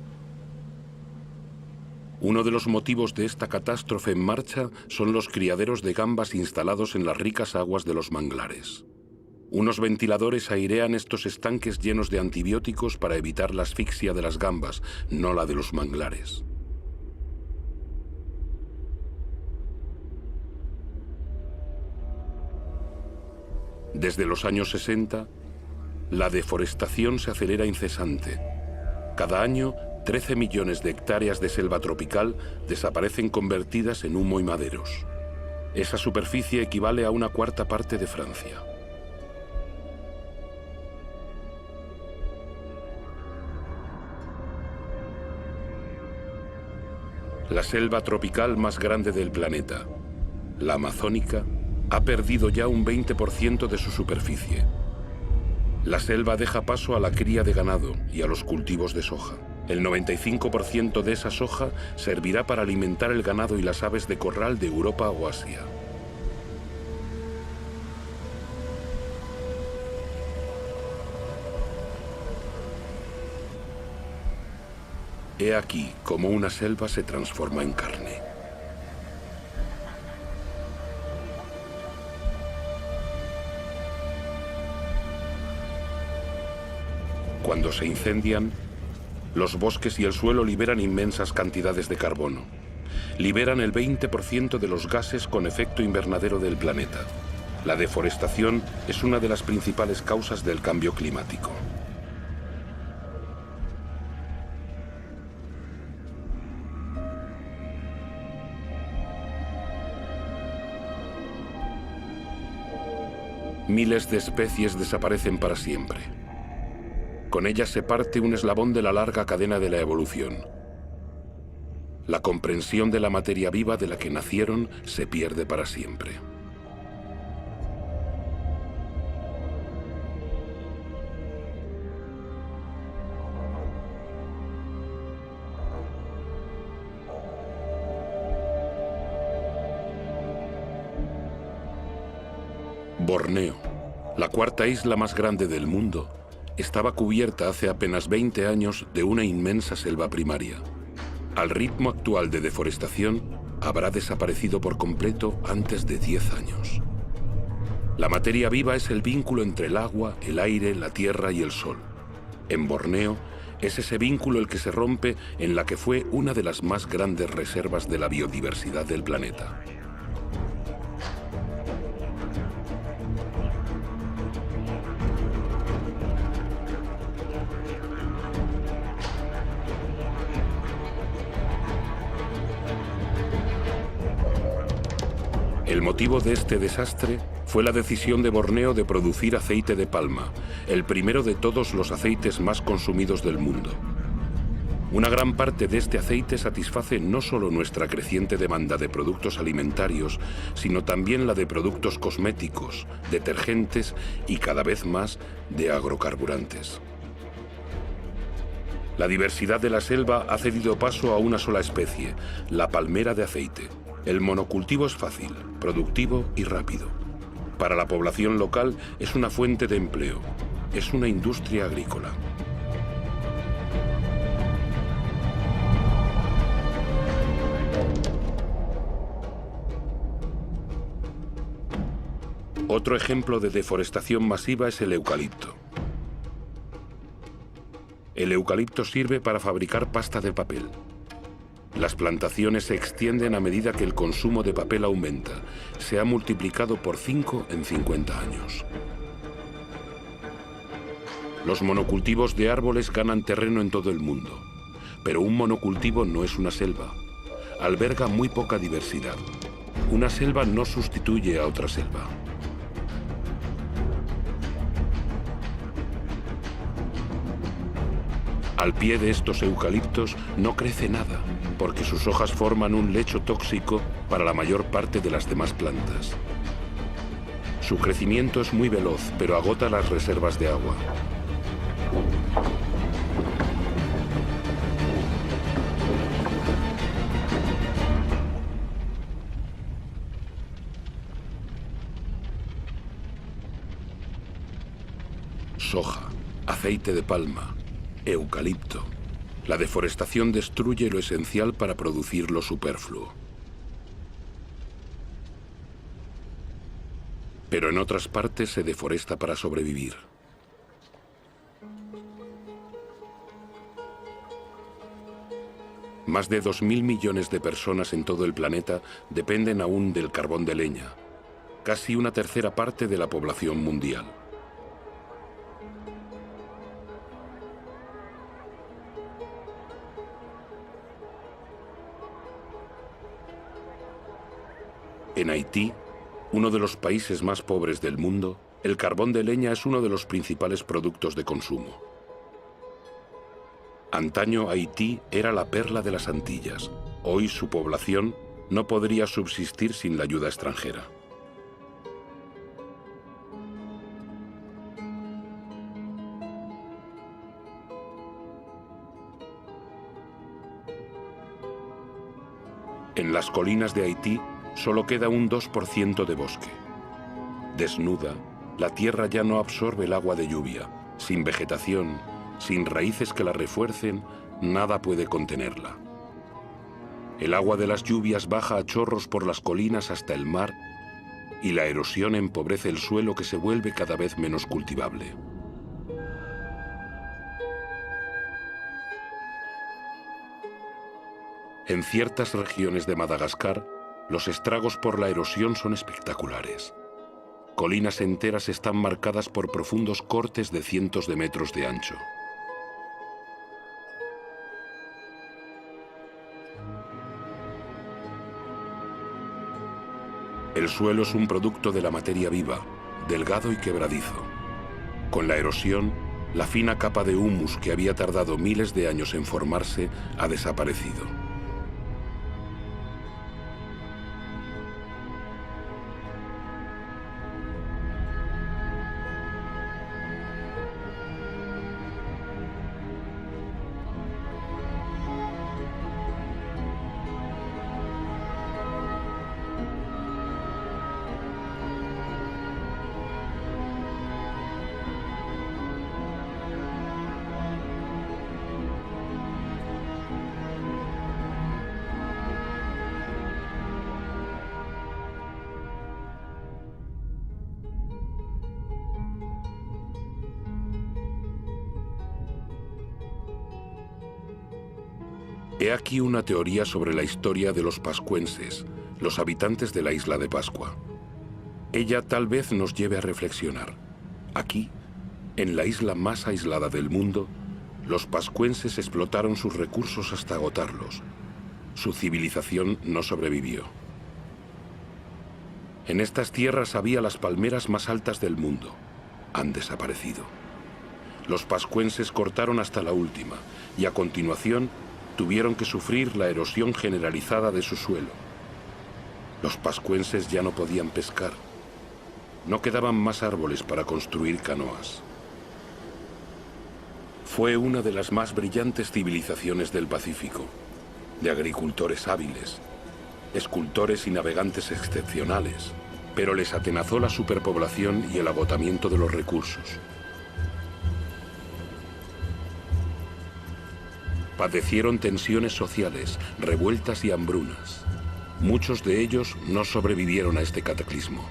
Speaker 1: Uno de los motivos de esta catástrofe en marcha son los criaderos de gambas instalados en las ricas aguas de los manglares. Unos ventiladores airean estos estanques llenos de antibióticos para evitar la asfixia de las gambas, no la de los manglares. Desde los años 60, la deforestación se acelera incesante. Cada año, 13 millones de hectáreas de selva tropical desaparecen convertidas en humo y maderos. Esa superficie equivale a 1/4 parte de Francia. La selva tropical más grande del planeta, la amazónica, ha perdido ya un 20% de su superficie. La selva deja paso a la cría de ganado y a los cultivos de soja. El 95% de esa soja servirá para alimentar el ganado y las aves de corral de Europa o Asia. He aquí cómo una selva se transforma en carne. Cuando se incendian, los bosques y el suelo liberan inmensas cantidades de carbono. Liberan el 20% de los gases con efecto invernadero del planeta. La deforestación es una de las principales causas del cambio climático. Miles de especies desaparecen para siempre. Con ellas se parte un eslabón de la larga cadena de la evolución. La comprensión de la materia viva de la que nacieron se pierde para siempre. Borneo, la cuarta isla más grande del mundo, estaba cubierta hace apenas 20 años de una inmensa selva primaria. Al ritmo actual de deforestación, habrá desaparecido por completo antes de 10 años. La materia viva es el vínculo entre el agua, el aire, la tierra y el sol. En Borneo, es ese vínculo el que se rompe en la que fue una de las más grandes reservas de la biodiversidad del planeta. El motivo de este desastre fue la decisión de Borneo de producir aceite de palma, el primero de todos los aceites más consumidos del mundo. Una gran parte de este aceite satisface no solo nuestra creciente demanda de productos alimentarios, sino también la de productos cosméticos, detergentes y cada vez más de agrocarburantes. La diversidad de la selva ha cedido paso a una sola especie, la palmera de aceite. El monocultivo es fácil, productivo y rápido. Para la población local es una fuente de empleo, es una industria agrícola. Otro ejemplo de deforestación masiva es el eucalipto. El eucalipto sirve para fabricar pasta de papel. Las plantaciones se extienden a medida que el consumo de papel aumenta. Se ha multiplicado por 5 en 50 años. Los monocultivos de árboles ganan terreno en todo el mundo. Pero un monocultivo no es una selva. Alberga muy poca diversidad. Una selva no sustituye a otra selva. Al pie de estos eucaliptos no crece nada, porque sus hojas forman un lecho tóxico para la mayor parte de las demás plantas. Su crecimiento es muy veloz, pero agota las reservas de agua. Soja, aceite de palma, eucalipto. La deforestación destruye lo esencial para producir lo superfluo. Pero en otras partes se deforesta para sobrevivir. Más de 2.000 millones de personas en todo el planeta dependen aún del carbón de leña, casi una tercera parte de la población mundial. En Haití, uno de los países más pobres del mundo, el carbón de leña es uno de los principales productos de consumo. Antaño Haití era la perla de las Antillas. Hoy su población no podría subsistir sin la ayuda extranjera. En las colinas de Haití solo queda un 2% de bosque. Desnuda, la tierra ya no absorbe el agua de lluvia. Sin vegetación, sin raíces que la refuercen, nada puede contenerla. El agua de las lluvias baja a chorros por las colinas hasta el mar y la erosión empobrece el suelo que se vuelve cada vez menos cultivable. En ciertas regiones de Madagascar, los estragos por la erosión son espectaculares. Colinas enteras están marcadas por profundos cortes de cientos de metros de ancho. El suelo es un producto de la materia viva, delgado y quebradizo. Con la erosión, la fina capa de humus que había tardado miles de años en formarse ha desaparecido. He aquí una teoría sobre la historia de los pascuenses, los habitantes de la isla de Pascua. Ella tal vez nos lleve a reflexionar. Aquí, en la isla más aislada del mundo, los pascuenses explotaron sus recursos hasta agotarlos. Su civilización no sobrevivió. En estas tierras había las palmeras más altas del mundo. Han desaparecido. Los pascuenses cortaron hasta la última y a continuación tuvieron que sufrir la erosión generalizada de su suelo. Los pascuenses ya no podían pescar. No quedaban más árboles para construir canoas. Fue una de las más brillantes civilizaciones del Pacífico, de agricultores hábiles, escultores y navegantes excepcionales, pero les atenazó la superpoblación y el agotamiento de los recursos. Padecieron tensiones sociales, revueltas y hambrunas. Muchos de ellos no sobrevivieron a este cataclismo.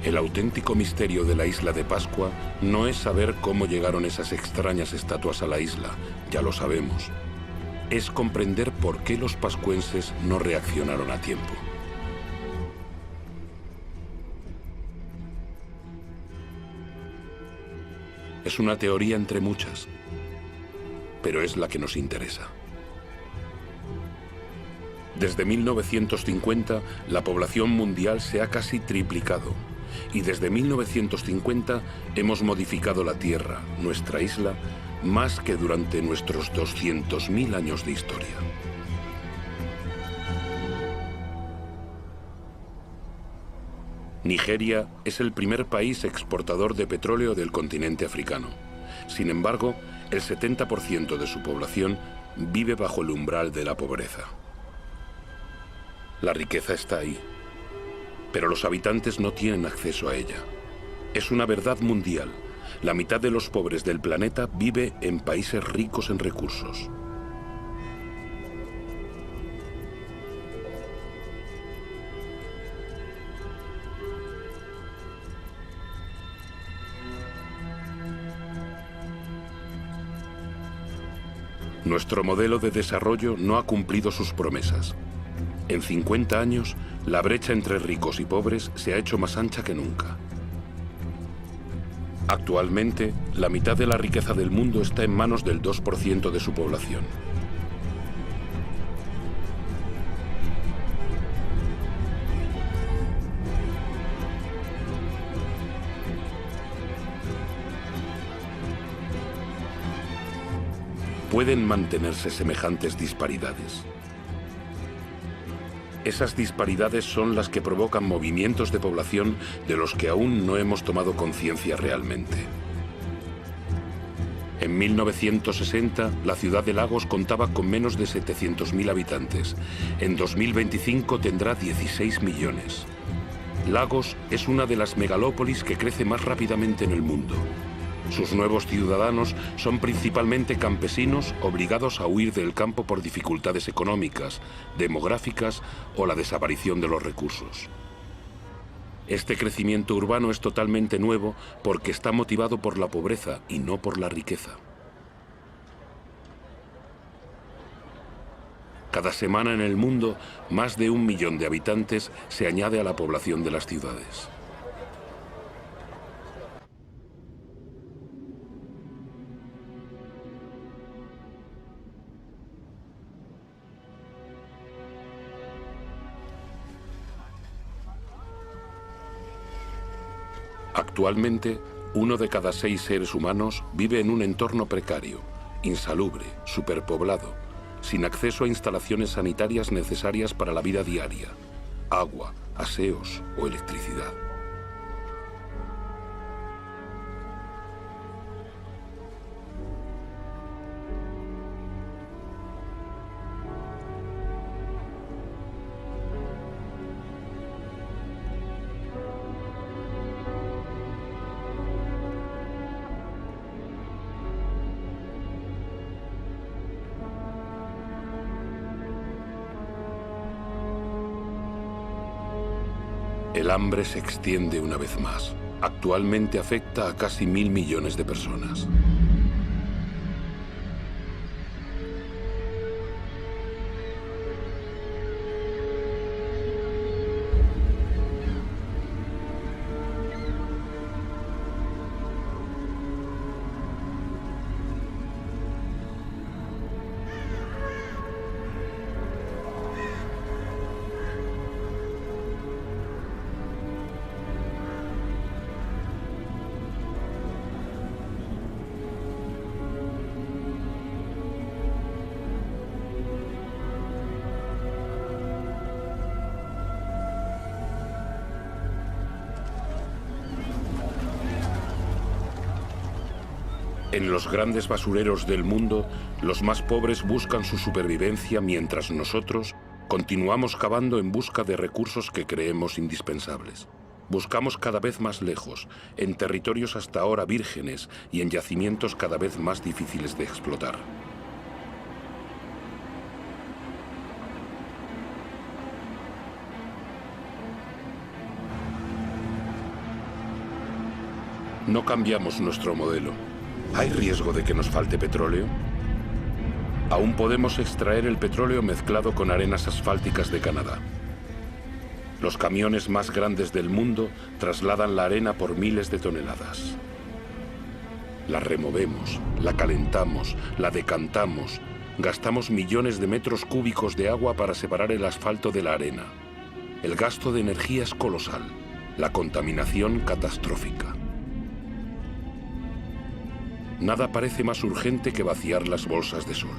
Speaker 1: El auténtico misterio de la isla de Pascua no es saber cómo llegaron esas extrañas estatuas a la isla, ya lo sabemos. Es comprender por qué los pascuenses no reaccionaron a tiempo. Es una teoría entre muchas, pero es la que nos interesa. Desde 1950, la población mundial se ha casi triplicado. Y desde 1950 hemos modificado la Tierra, nuestra isla, más que durante nuestros 200.000 años de historia. Nigeria es el primer país exportador de petróleo del continente africano. Sin embargo, el 70% de su población vive bajo el umbral de la pobreza. La riqueza está ahí, pero los habitantes no tienen acceso a ella. Es una verdad mundial. La mitad de los pobres del planeta vive en países ricos en recursos. Nuestro modelo de desarrollo no ha cumplido sus promesas. En 50 años, la brecha entre ricos y pobres se ha hecho más ancha que nunca. Actualmente, la mitad de la riqueza del mundo está en manos del 2% de su población. ¿Pueden mantenerse semejantes disparidades? Esas disparidades son las que provocan movimientos de población de los que aún no hemos tomado conciencia realmente. En 1960, la ciudad de Lagos contaba con menos de 700.000 habitantes. En 2025 tendrá 16 millones. Lagos es una de las megalópolis que crece más rápidamente en el mundo. Sus nuevos ciudadanos son principalmente campesinos obligados a huir del campo por dificultades económicas, demográficas o la desaparición de los recursos. Este crecimiento urbano es totalmente nuevo porque está motivado por la pobreza y no por la riqueza. Cada semana en el mundo, más de 1 millón de habitantes se añade a la población de las ciudades. Actualmente, 1 de cada 6 seres humanos vive en un entorno precario, insalubre, superpoblado, sin acceso a instalaciones sanitarias necesarias para la vida diaria, agua, aseos o electricidad. El hambre se extiende una vez más. Actualmente afecta a casi 1.000 millones de personas. En los grandes basureros del mundo, los más pobres buscan su supervivencia mientras nosotros continuamos cavando en busca de recursos que creemos indispensables. Buscamos cada vez más lejos, en territorios hasta ahora vírgenes y en yacimientos cada vez más difíciles de explotar. No cambiamos nuestro modelo. ¿Hay riesgo de que nos falte petróleo? Aún podemos extraer el petróleo mezclado con arenas asfálticas de Canadá. Los camiones más grandes del mundo trasladan la arena por miles de toneladas. La removemos, la calentamos, la decantamos, gastamos millones de metros cúbicos de agua para separar el asfalto de la arena. El gasto de energía es colosal, la contaminación catastrófica. Nada parece más urgente que vaciar las bolsas de sol.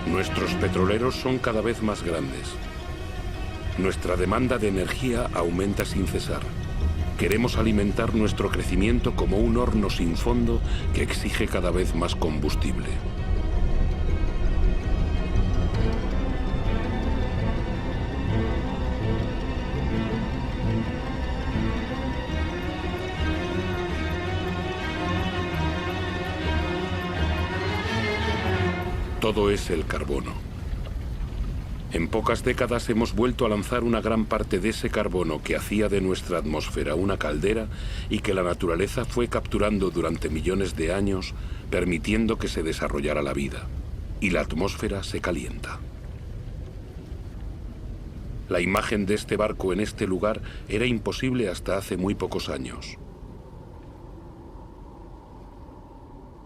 Speaker 1: Nuestros petroleros son cada vez más grandes. Nuestra demanda de energía aumenta sin cesar. Queremos alimentar nuestro crecimiento como un horno sin fondo que exige cada vez más combustible. Todo es el carbono. En pocas décadas hemos vuelto a lanzar una gran parte de ese carbono que hacía de nuestra atmósfera una caldera y que la naturaleza fue capturando durante millones de años, permitiendo que se desarrollara la vida. Y la atmósfera se calienta. La imagen de este barco en este lugar era imposible hasta hace muy pocos años.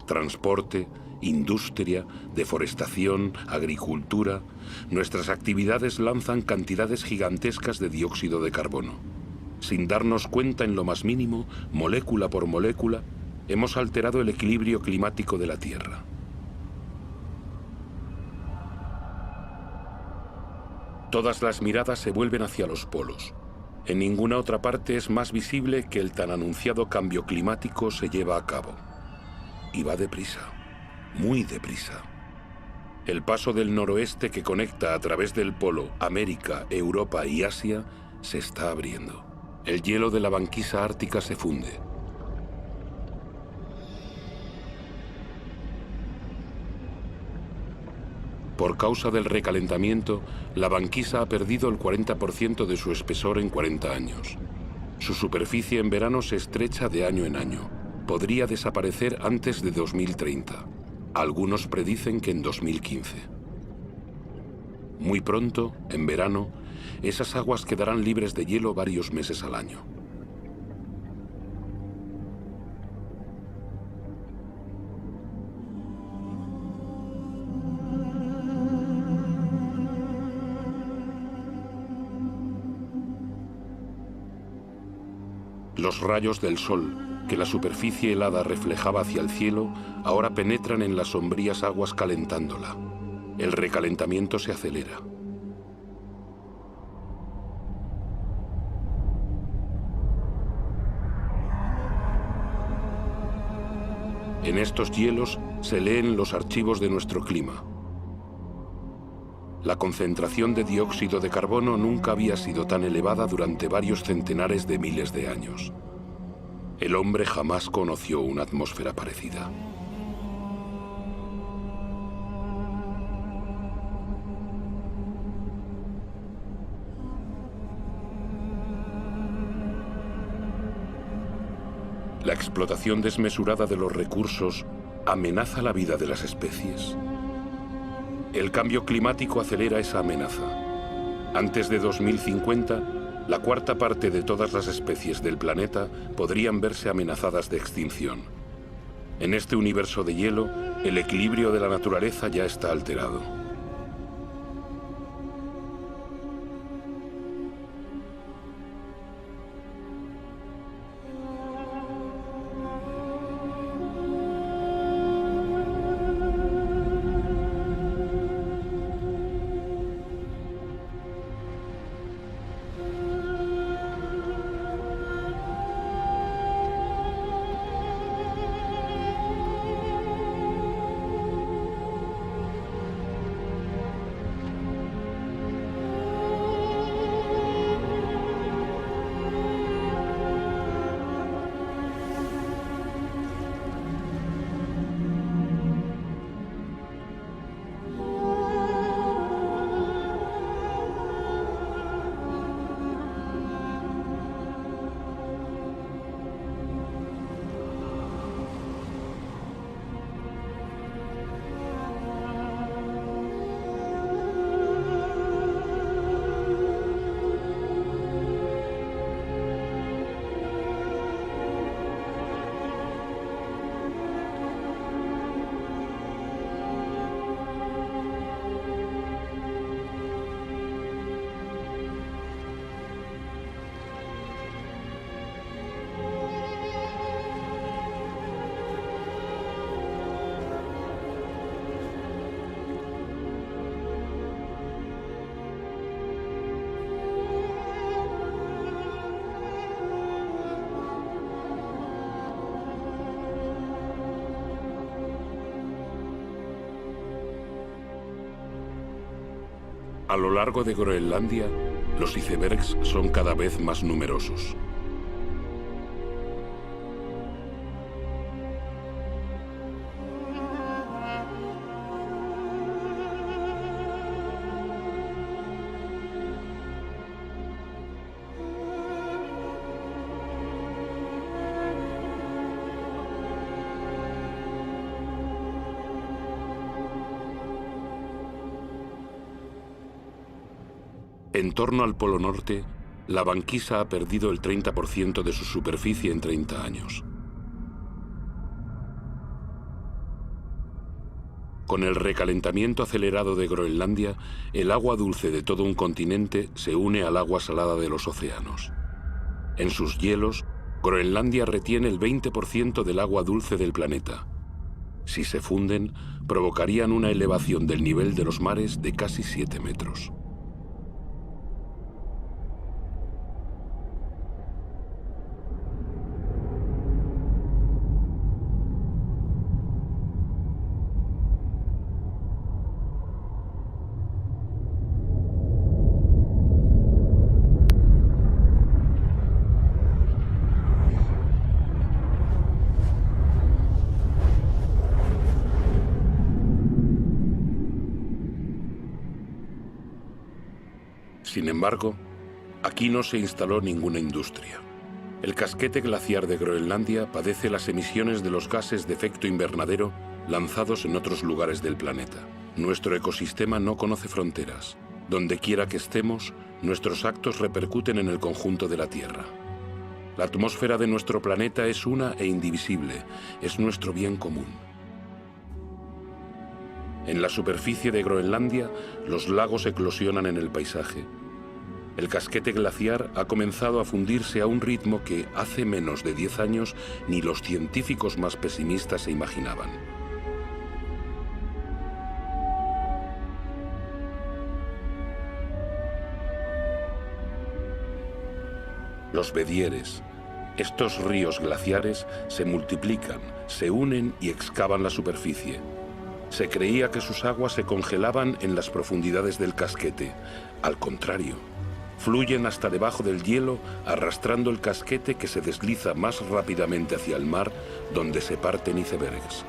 Speaker 1: Transporte, industria, deforestación, agricultura, nuestras actividades lanzan cantidades gigantescas de dióxido de carbono. Sin darnos cuenta en lo más mínimo, molécula por molécula, hemos alterado el equilibrio climático de la Tierra. Todas las miradas se vuelven hacia los polos. En ninguna otra parte es más visible que el tan anunciado cambio climático se lleva a cabo. Y va deprisa. Muy deprisa. El paso del noroeste que conecta a través del polo América, Europa y Asia se está abriendo. El hielo de la banquisa ártica se funde. Por causa del recalentamiento, la banquisa ha perdido el 40% de su espesor en 40 años. Su superficie en verano se estrecha de año en año. Podría desaparecer antes de 2030. Algunos predicen que en 2015. Muy pronto, en verano, esas aguas quedarán libres de hielo varios meses al año. Los rayos del sol, que la superficie helada reflejaba hacia el cielo, ahora penetran en las sombrías aguas calentándola. El recalentamiento se acelera. En estos hielos se leen los archivos de nuestro clima. La concentración de dióxido de carbono nunca había sido tan elevada durante varios centenares de miles de años. El hombre jamás conoció una atmósfera parecida. La explotación desmesurada de los recursos amenaza la vida de las especies. El cambio climático acelera esa amenaza. Antes de 2050, la cuarta parte de todas las especies del planeta podrían verse amenazadas de extinción. En este universo de hielo, el equilibrio de la naturaleza ya está alterado. A lo largo de Groenlandia, los icebergs son cada vez más numerosos. En torno al Polo Norte, la banquisa ha perdido el 30% de su superficie en 30 años. Con el recalentamiento acelerado de Groenlandia, el agua dulce de todo un continente se une al agua salada de los océanos. En sus hielos, Groenlandia retiene el 20% del agua dulce del planeta. Si se funden, provocarían una elevación del nivel de los mares de casi 7 metros. Sin embargo, aquí no se instaló ninguna industria. El casquete glaciar de Groenlandia padece las emisiones de los gases de efecto invernadero lanzados en otros lugares del planeta. Nuestro ecosistema no conoce fronteras. Donde quiera que estemos, nuestros actos repercuten en el conjunto de la Tierra. La atmósfera de nuestro planeta es una e indivisible, es nuestro bien común. En la superficie de Groenlandia, los lagos eclosionan en el paisaje. El casquete glaciar ha comenzado a fundirse a un ritmo que hace menos de 10 años ni los científicos más pesimistas se imaginaban. Los bedieres, estos ríos glaciares, se multiplican, se unen y excavan la superficie. Se creía que sus aguas se congelaban en las profundidades del casquete. Al contrario, fluyen hasta debajo del hielo, arrastrando el casquete que se desliza más rápidamente hacia el mar, donde se parten icebergs.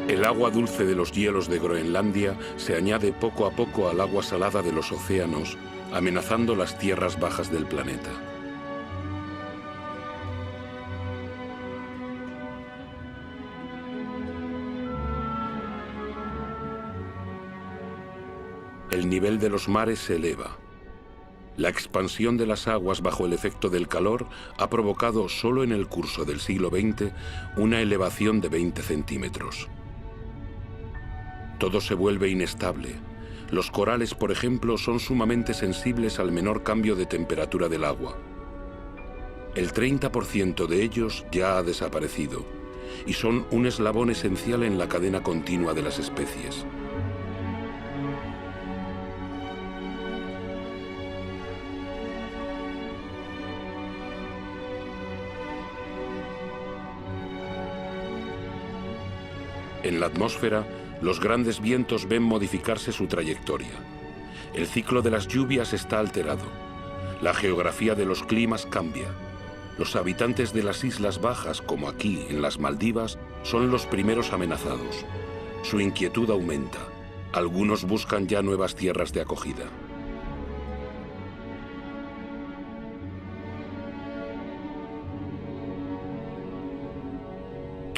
Speaker 1: El agua dulce de los hielos de Groenlandia se añade poco a poco al agua salada de los océanos, amenazando las tierras bajas del planeta. El nivel de los mares se eleva. La expansión de las aguas bajo el efecto del calor ha provocado solo en el curso del siglo XX una elevación de 20 centímetros. Todo se vuelve inestable. Los corales, por ejemplo, son sumamente sensibles al menor cambio de temperatura del agua. El 30% de ellos ya ha desaparecido y son un eslabón esencial en la cadena continua de las especies. En la atmósfera, los grandes vientos ven modificarse su trayectoria. El ciclo de las lluvias está alterado. La geografía de los climas cambia. Los habitantes de las islas bajas, como aquí en las Maldivas, son los primeros amenazados. Su inquietud aumenta. Algunos buscan ya nuevas tierras de acogida.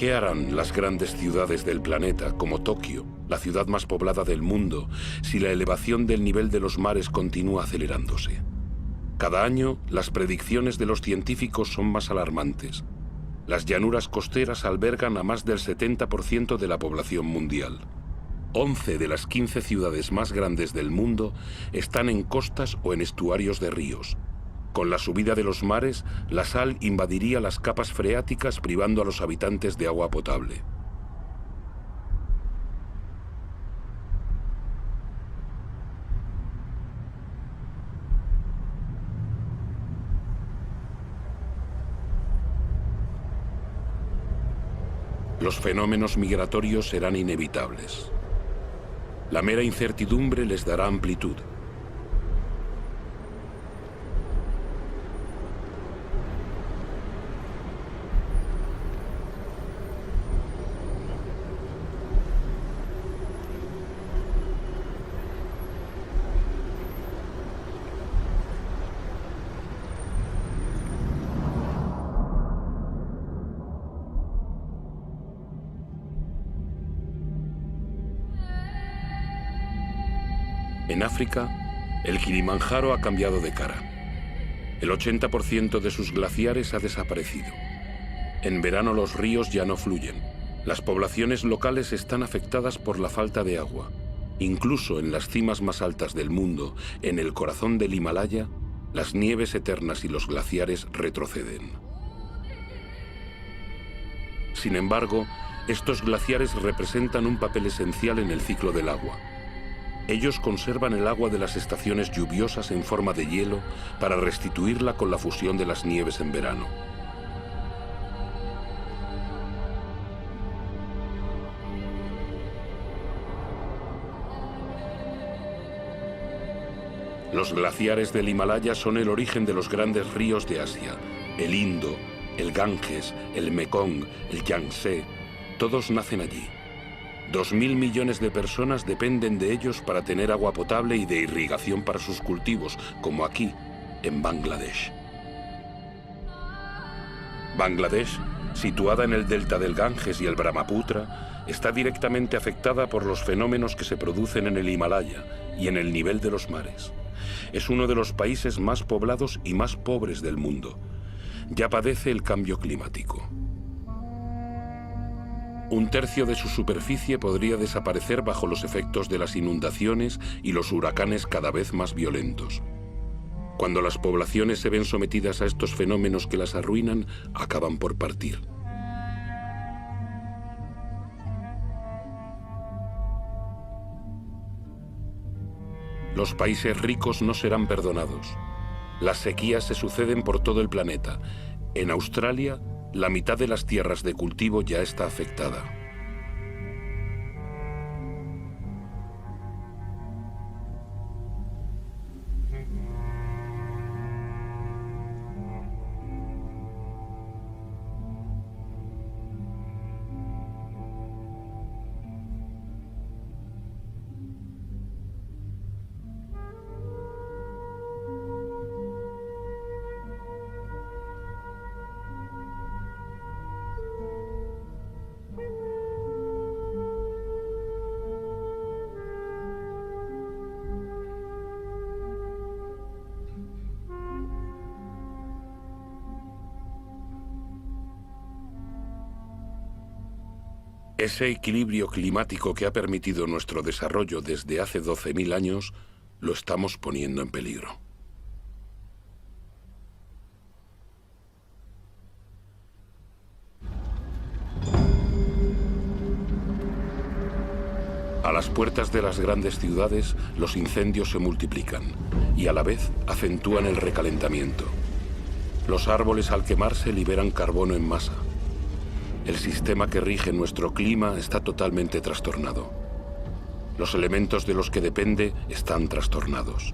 Speaker 1: ¿Qué harán las grandes ciudades del planeta, como Tokio, la ciudad más poblada del mundo, si la elevación del nivel de los mares continúa acelerándose? Cada año, las predicciones de los científicos son más alarmantes. Las llanuras costeras albergan a más del 70% de la población mundial. 11 de las 15 ciudades más grandes del mundo están en costas o en estuarios de ríos. Con la subida de los mares, la sal invadiría las capas freáticas, privando a los habitantes de agua potable. Los fenómenos migratorios serán inevitables. La mera incertidumbre les dará amplitud. En África, el Kilimanjaro ha cambiado de cara. El 80% de sus glaciares ha desaparecido. En verano los ríos ya no fluyen. Las poblaciones locales están afectadas por la falta de agua. Incluso en las cimas más altas del mundo, en el corazón del Himalaya, las nieves eternas y los glaciares retroceden. Sin embargo, estos glaciares representan un papel esencial en el ciclo del agua. Ellos conservan el agua de las estaciones lluviosas en forma de hielo para restituirla con la fusión de las nieves en verano. Los glaciares del Himalaya son el origen de los grandes ríos de Asia: el Indo, el Ganges, el Mekong, el Yangtze. Todos nacen allí. 2.000 millones de personas dependen de ellos para tener agua potable y de irrigación para sus cultivos, como aquí, en Bangladesh. Bangladesh, situada en el delta del Ganges y el Brahmaputra, está directamente afectada por los fenómenos que se producen en el Himalaya y en el nivel de los mares. Es uno de los países más poblados y más pobres del mundo. Ya padece el cambio climático. Un tercio de su superficie podría desaparecer bajo los efectos de las inundaciones y los huracanes cada vez más violentos. Cuando las poblaciones se ven sometidas a estos fenómenos que las arruinan, acaban por partir. Los países ricos no serán perdonados. Las sequías se suceden por todo el planeta. En Australia, la mitad de las tierras de cultivo ya está afectada. Ese equilibrio climático que ha permitido nuestro desarrollo desde hace 12.000 años, lo estamos poniendo en peligro. A las puertas de las grandes ciudades, los incendios se multiplican y a la vez acentúan el recalentamiento. Los árboles al quemarse liberan carbono en masa. El sistema que rige nuestro clima está totalmente trastornado. Los elementos de los que depende están trastornados.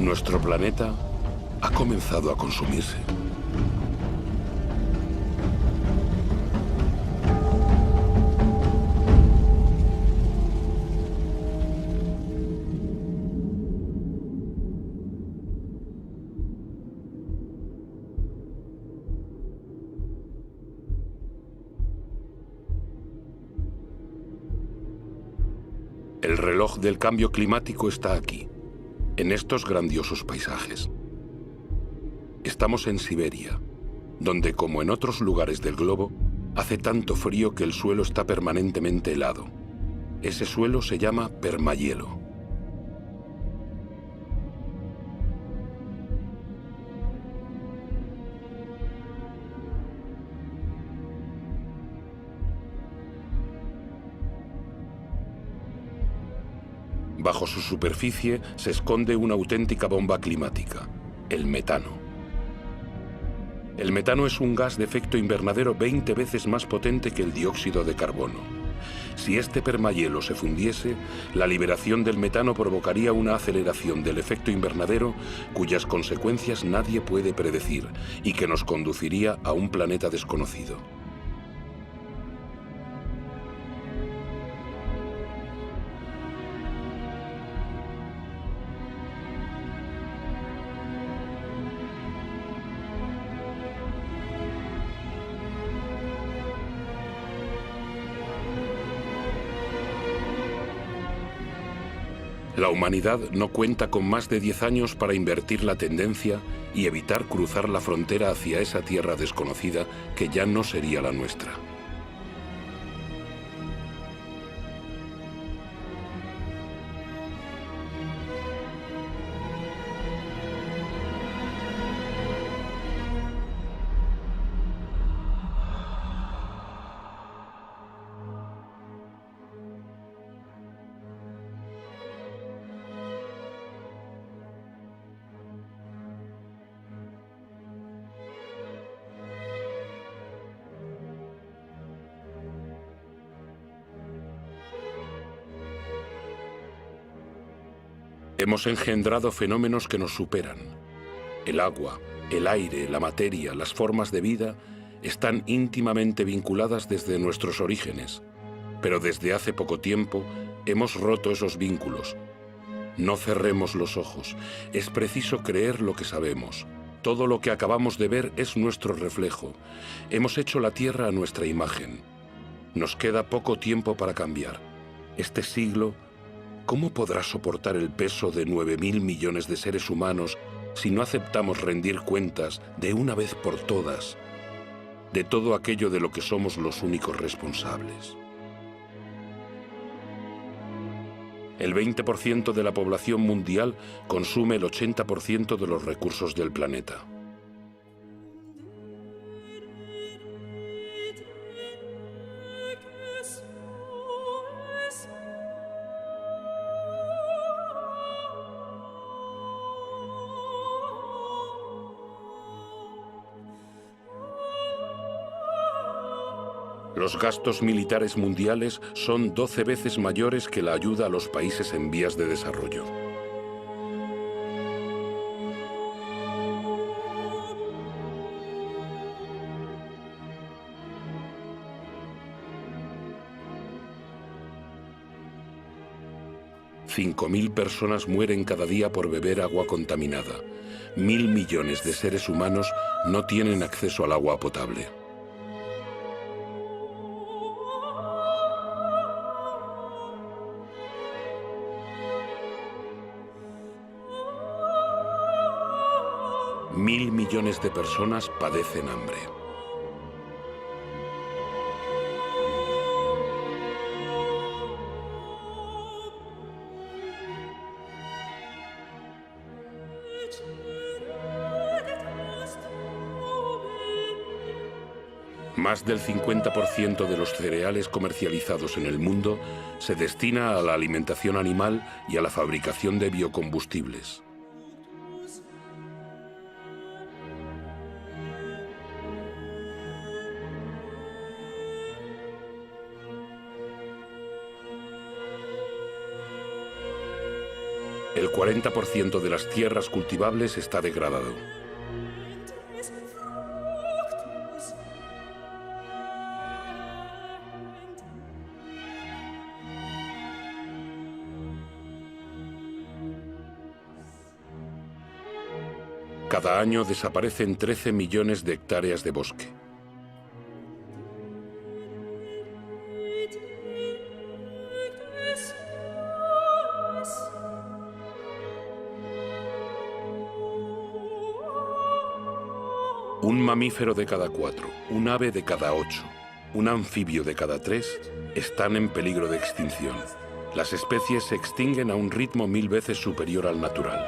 Speaker 1: Nuestro planeta ha comenzado a consumirse. El reloj del cambio climático está aquí, en estos grandiosos paisajes. Estamos en Siberia, donde, como en otros lugares del globo, hace tanto frío que el suelo está permanentemente helado. Ese suelo se llama permahielo. Bajo su superficie se esconde una auténtica bomba climática, el metano. El metano es un gas de efecto invernadero 20 veces más potente que el dióxido de carbono. Si este permahielo se fundiese, la liberación del metano provocaría una aceleración del efecto invernadero cuyas consecuencias nadie puede predecir y que nos conduciría a un planeta desconocido. La humanidad no cuenta con más de 10 años para invertir la tendencia y evitar cruzar la frontera hacia esa tierra desconocida que ya no sería la nuestra. Hemos engendrado fenómenos que nos superan. El agua, el aire, la materia, las formas de vida están íntimamente vinculadas desde nuestros orígenes, pero desde hace poco tiempo hemos roto esos vínculos. No cerremos los ojos, es preciso creer lo que sabemos. Todo lo que acabamos de ver es nuestro reflejo. Hemos hecho la Tierra a nuestra imagen. Nos queda poco tiempo para cambiar. Este siglo, ¿cómo podrá soportar el peso de 9.000 millones de seres humanos si no aceptamos rendir cuentas de una vez por todas de todo aquello de lo que somos los únicos responsables? El 20% de la población mundial consume el 80% de los recursos del planeta. Los gastos militares mundiales son 12 veces mayores que la ayuda a los países en vías de desarrollo. $5.000 personas mueren cada día por beber agua contaminada. 1.000 millones de seres humanos no tienen acceso al agua potable. Mil millones de personas padecen hambre. Más del 50% de los cereales comercializados en el mundo se destina a la alimentación animal y a la fabricación de biocombustibles. El 40% de las tierras cultivables está degradado. Cada año desaparecen 13 millones de hectáreas de bosque. Un mamífero de cada 4, un ave de cada 8, un anfibio de cada 3 están en peligro de extinción. Las especies se extinguen a un ritmo 1000 veces superior al natural.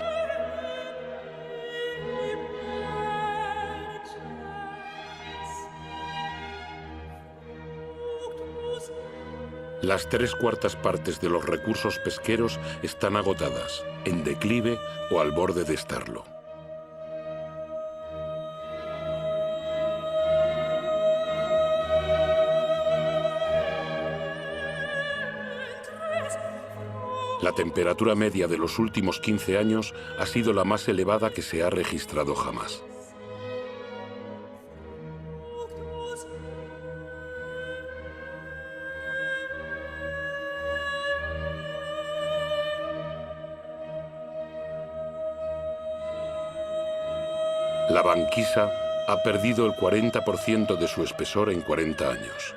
Speaker 1: Las 3/4 partes de los recursos pesqueros están agotadas, en declive o al borde de estarlo. La temperatura media de los últimos 15 años ha sido la más elevada que se ha registrado jamás. La banquisa ha perdido el 40% de su espesor en 40 años.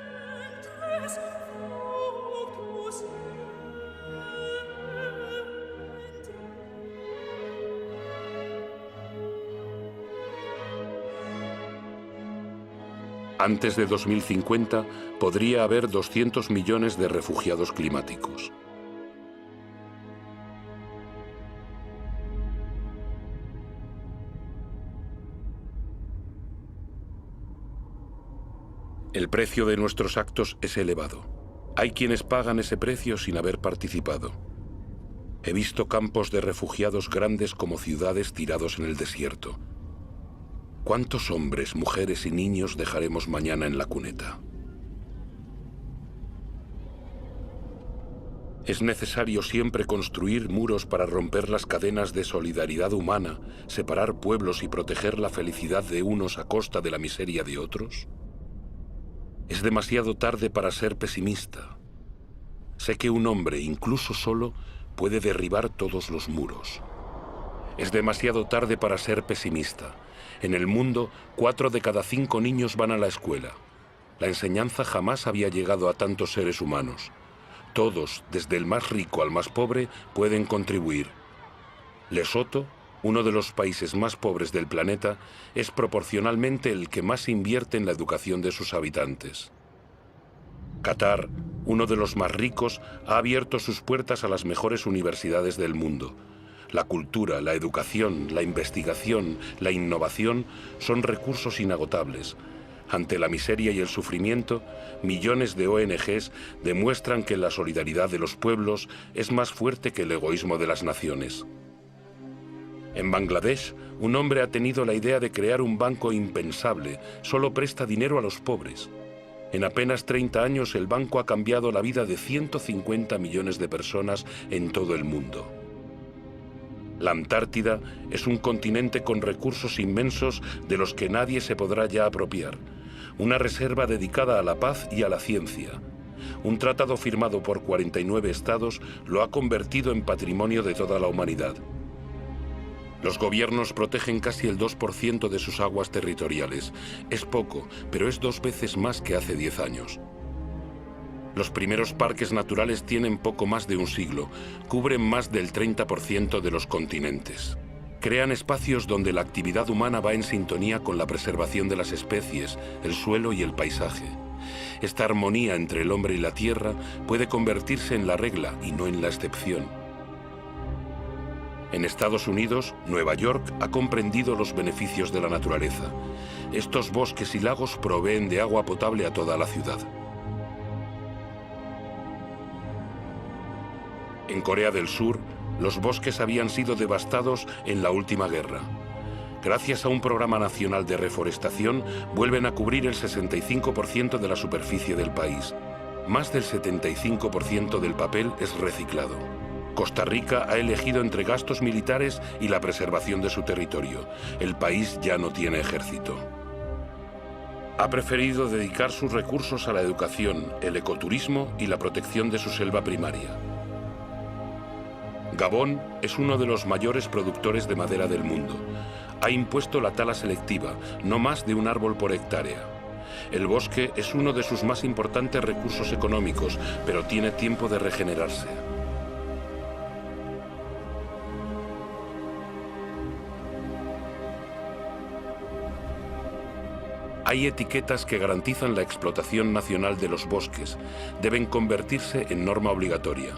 Speaker 1: Antes de 2050 podría haber 200 millones de refugiados climáticos. El precio de nuestros actos es elevado. Hay quienes pagan ese precio sin haber participado. He visto campos de refugiados grandes como ciudades tirados en el desierto. ¿Cuántos hombres, mujeres y niños dejaremos mañana en la cuneta? Es necesario siempre construir muros para romper las cadenas de solidaridad humana, separar pueblos y proteger la felicidad de unos a costa de la miseria de otros. Es demasiado tarde para ser pesimista. Sé que un hombre, incluso solo, puede derribar todos los muros. Es demasiado tarde para ser pesimista. En el mundo, 4 de cada 5 niños van a la escuela. La enseñanza jamás había llegado a tantos seres humanos. Todos, desde el más rico al más pobre, pueden contribuir. Lesoto, uno de los países más pobres del planeta, es proporcionalmente el que más invierte en la educación de sus habitantes. Qatar, uno de los más ricos, ha abierto sus puertas a las mejores universidades del mundo. La cultura, la educación, la investigación, la innovación son recursos inagotables. Ante la miseria y el sufrimiento, millones de ONGs demuestran que la solidaridad de los pueblos es más fuerte que el egoísmo de las naciones. En Bangladesh, un hombre ha tenido la idea de crear un banco impensable. Solo presta dinero a los pobres. En apenas 30 años, el banco ha cambiado la vida de 150 millones de personas en todo el mundo. La Antártida es un continente con recursos inmensos de los que nadie se podrá ya apropiar. Una reserva dedicada a la paz y a la ciencia. Un tratado firmado por 49 estados lo ha convertido en patrimonio de toda la humanidad. Los gobiernos protegen casi el 2% de sus aguas territoriales. Es poco, pero es 2 veces más que hace 10 años. Los primeros parques naturales tienen poco más de un siglo, cubren más del 30% de los continentes. Crean espacios donde la actividad humana va en sintonía con la preservación de las especies, el suelo y el paisaje. Esta armonía entre el hombre y la tierra puede convertirse en la regla y no en la excepción. En Estados Unidos, Nueva York ha comprendido los beneficios de la naturaleza. Estos bosques y lagos proveen de agua potable a toda la ciudad. En Corea del Sur, los bosques habían sido devastados en la última guerra. Gracias a un programa nacional de reforestación, vuelven a cubrir el 65% de la superficie del país. Más del 75% del papel es reciclado. Costa Rica ha elegido entre gastos militares y la preservación de su territorio. El país ya no tiene ejército. Ha preferido dedicar sus recursos a la educación, el ecoturismo y la protección de su selva primaria. Gabón es uno de los mayores productores de madera del mundo. Ha impuesto la tala selectiva, no más de un árbol por hectárea. El bosque es uno de sus más importantes recursos económicos, pero tiene tiempo de regenerarse. Hay etiquetas que garantizan la explotación nacional de los bosques. Deben convertirse en norma obligatoria.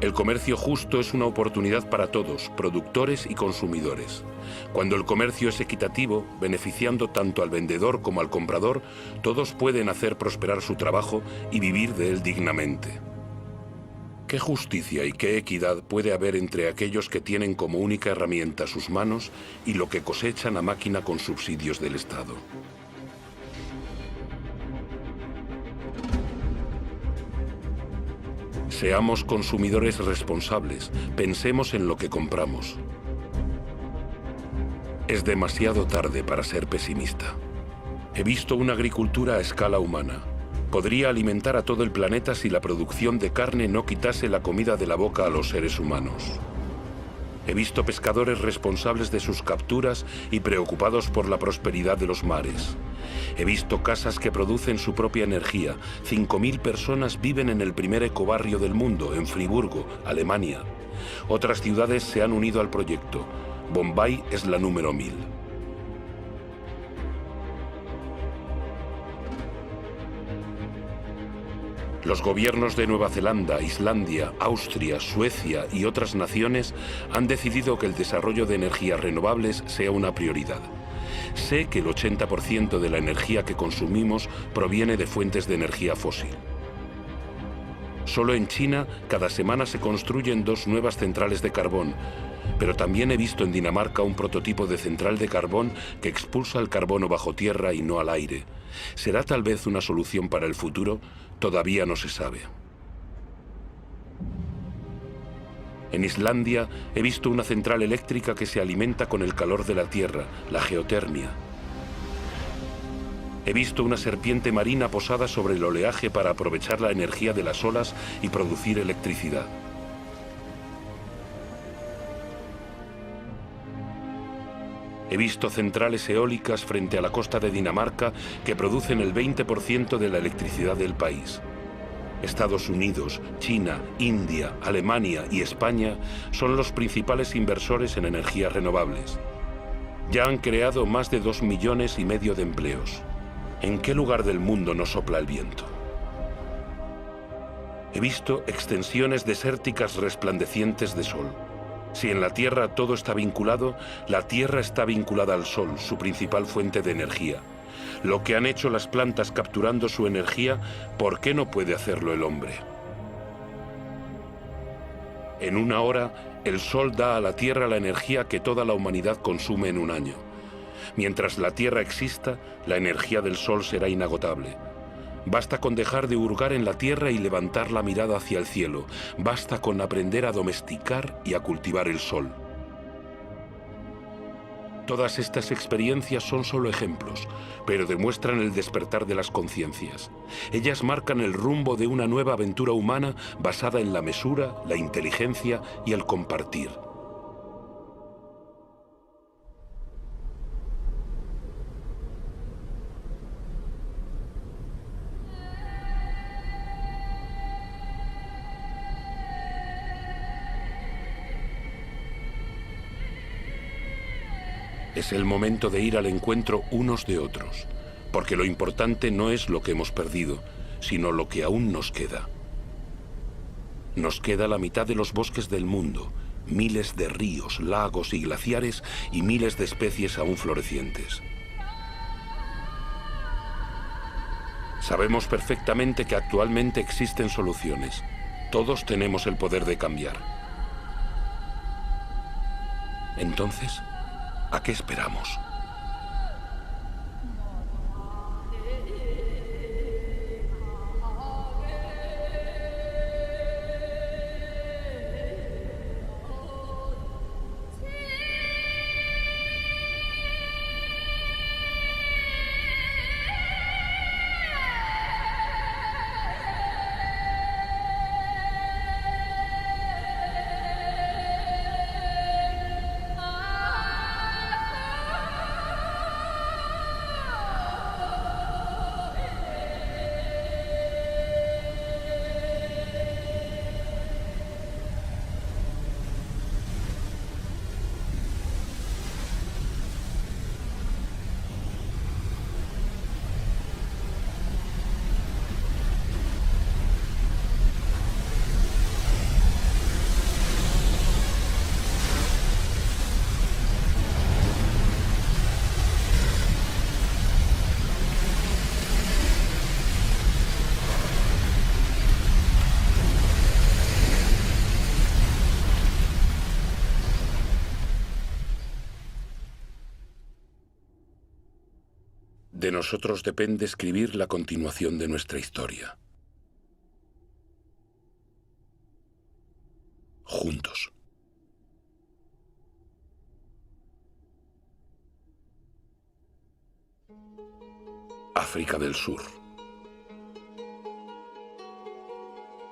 Speaker 1: El comercio justo es una oportunidad para todos, productores y consumidores. Cuando el comercio es equitativo, beneficiando tanto al vendedor como al comprador, todos pueden hacer prosperar su trabajo y vivir de él dignamente. ¿Qué justicia y qué equidad puede haber entre aquellos que tienen como única herramienta sus manos y lo que cosechan a máquina con subsidios del Estado? Seamos consumidores responsables, pensemos en lo que compramos. Es demasiado tarde para ser pesimista. He visto una agricultura a escala humana. Podría alimentar a todo el planeta si la producción de carne no quitase la comida de la boca a los seres humanos. He visto pescadores responsables de sus capturas y preocupados por la prosperidad de los mares. He visto casas que producen su propia energía. 5.000 personas viven en el primer ecobarrio del mundo, en Friburgo, Alemania. Otras ciudades se han unido al proyecto. Bombay es la número 1000. Los gobiernos de Nueva Zelanda, Islandia, Austria, Suecia y otras naciones han decidido que el desarrollo de energías renovables sea una prioridad. Sé que el 80% de la energía que consumimos proviene de fuentes de energía fósil. Solo en China, cada semana se construyen 2 nuevas centrales de carbón, pero también he visto en Dinamarca un prototipo de central de carbón que expulsa el carbono bajo tierra y no al aire. ¿Será tal vez una solución para el futuro? Todavía no se sabe. En Islandia he visto una central eléctrica que se alimenta con el calor de la tierra, la geotermia. He visto una serpiente marina posada sobre el oleaje para aprovechar la energía de las olas y producir electricidad. He visto centrales eólicas frente a la costa de Dinamarca que producen el 20% de la electricidad del país. Estados Unidos, China, India, Alemania y España son los principales inversores en energías renovables. Ya han creado más de 2,5 millones de empleos. ¿En qué lugar del mundo no sopla el viento? He visto extensiones desérticas resplandecientes de sol. Si en la Tierra todo está vinculado, la Tierra está vinculada al Sol, su principal fuente de energía. Lo que han hecho las plantas capturando su energía, ¿por qué no puede hacerlo el hombre? En 1 hora, el Sol da a la Tierra la energía que toda la humanidad consume en 1 año. Mientras la Tierra exista, la energía del Sol será inagotable. Basta con dejar de hurgar en la tierra y levantar la mirada hacia el cielo. Basta con aprender a domesticar y a cultivar el sol. Todas estas experiencias son solo ejemplos, pero demuestran el despertar de las conciencias. Ellas marcan el rumbo de una nueva aventura humana basada en la mesura, la inteligencia y el compartir. Es el momento de ir al encuentro unos de otros, porque lo importante no es lo que hemos perdido, sino lo que aún nos queda. Nos queda la mitad de los bosques del mundo, miles de ríos, lagos y glaciares y miles de especies aún florecientes. Sabemos perfectamente que actualmente existen soluciones. Todos tenemos el poder de cambiar. Entonces, ¿a qué esperamos? De nosotros depende escribir la continuación de nuestra historia. Juntos. África del Sur.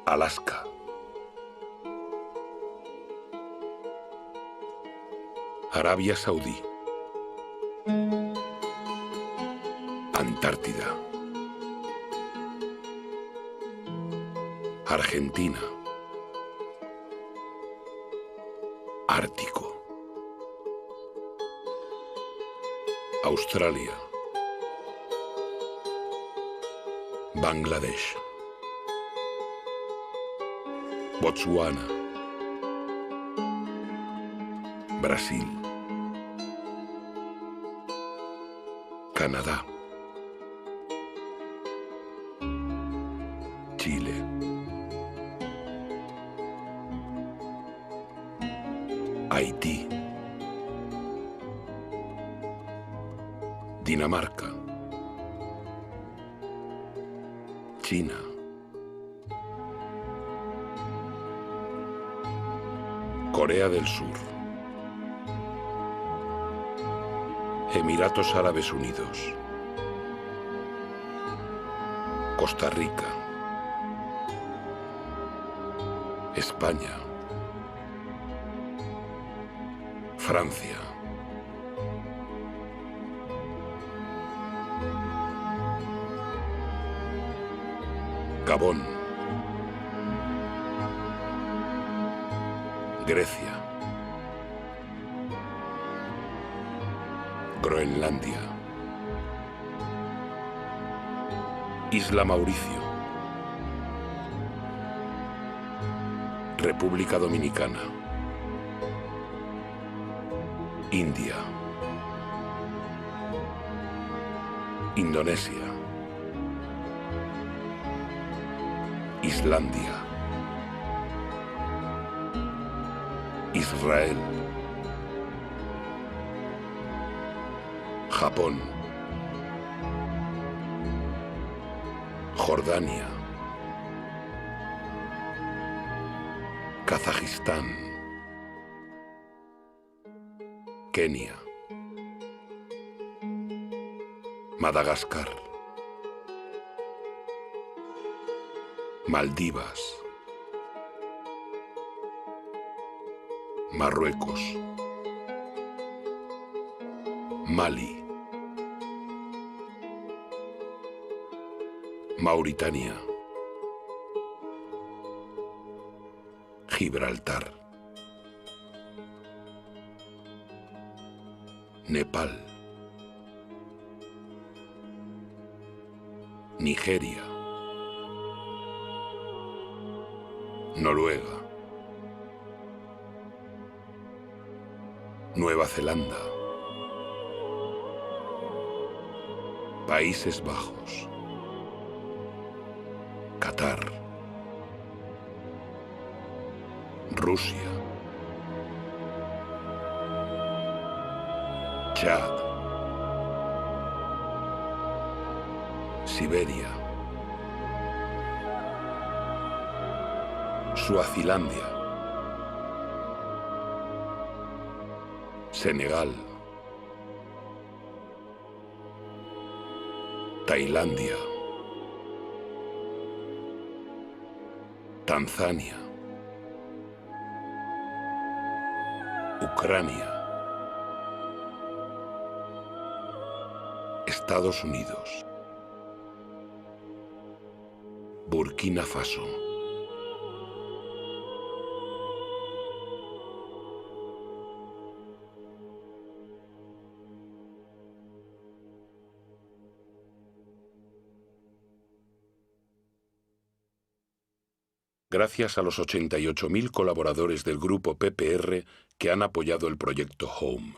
Speaker 1: Alaska. Arabia Saudí. Antártida. Argentina. Ártico. Australia. Bangladesh. Botsuana. Brasil. Canadá. Chile. Haití. Dinamarca. China. Corea del Sur. Emiratos Árabes Unidos. Costa Rica. España. Francia. Gabón. Grecia. Groenlandia. Isla Mauricio. República Dominicana. India. Indonesia. Islandia. Israel. Japón. Jordania. Kazajistán. Kenia. Madagascar. Maldivas. Marruecos. Mali. Mauritania. Gibraltar. Nepal. Nigeria. Noruega. Nueva Zelanda. Países Bajos. Qatar. Rusia. Chad. Siberia. Suazilandia. Senegal. Tailandia. Tanzania. Ucrania. Estados Unidos. Burkina Faso. Gracias a los 88.000 colaboradores del grupo PPR que han apoyado el proyecto Home.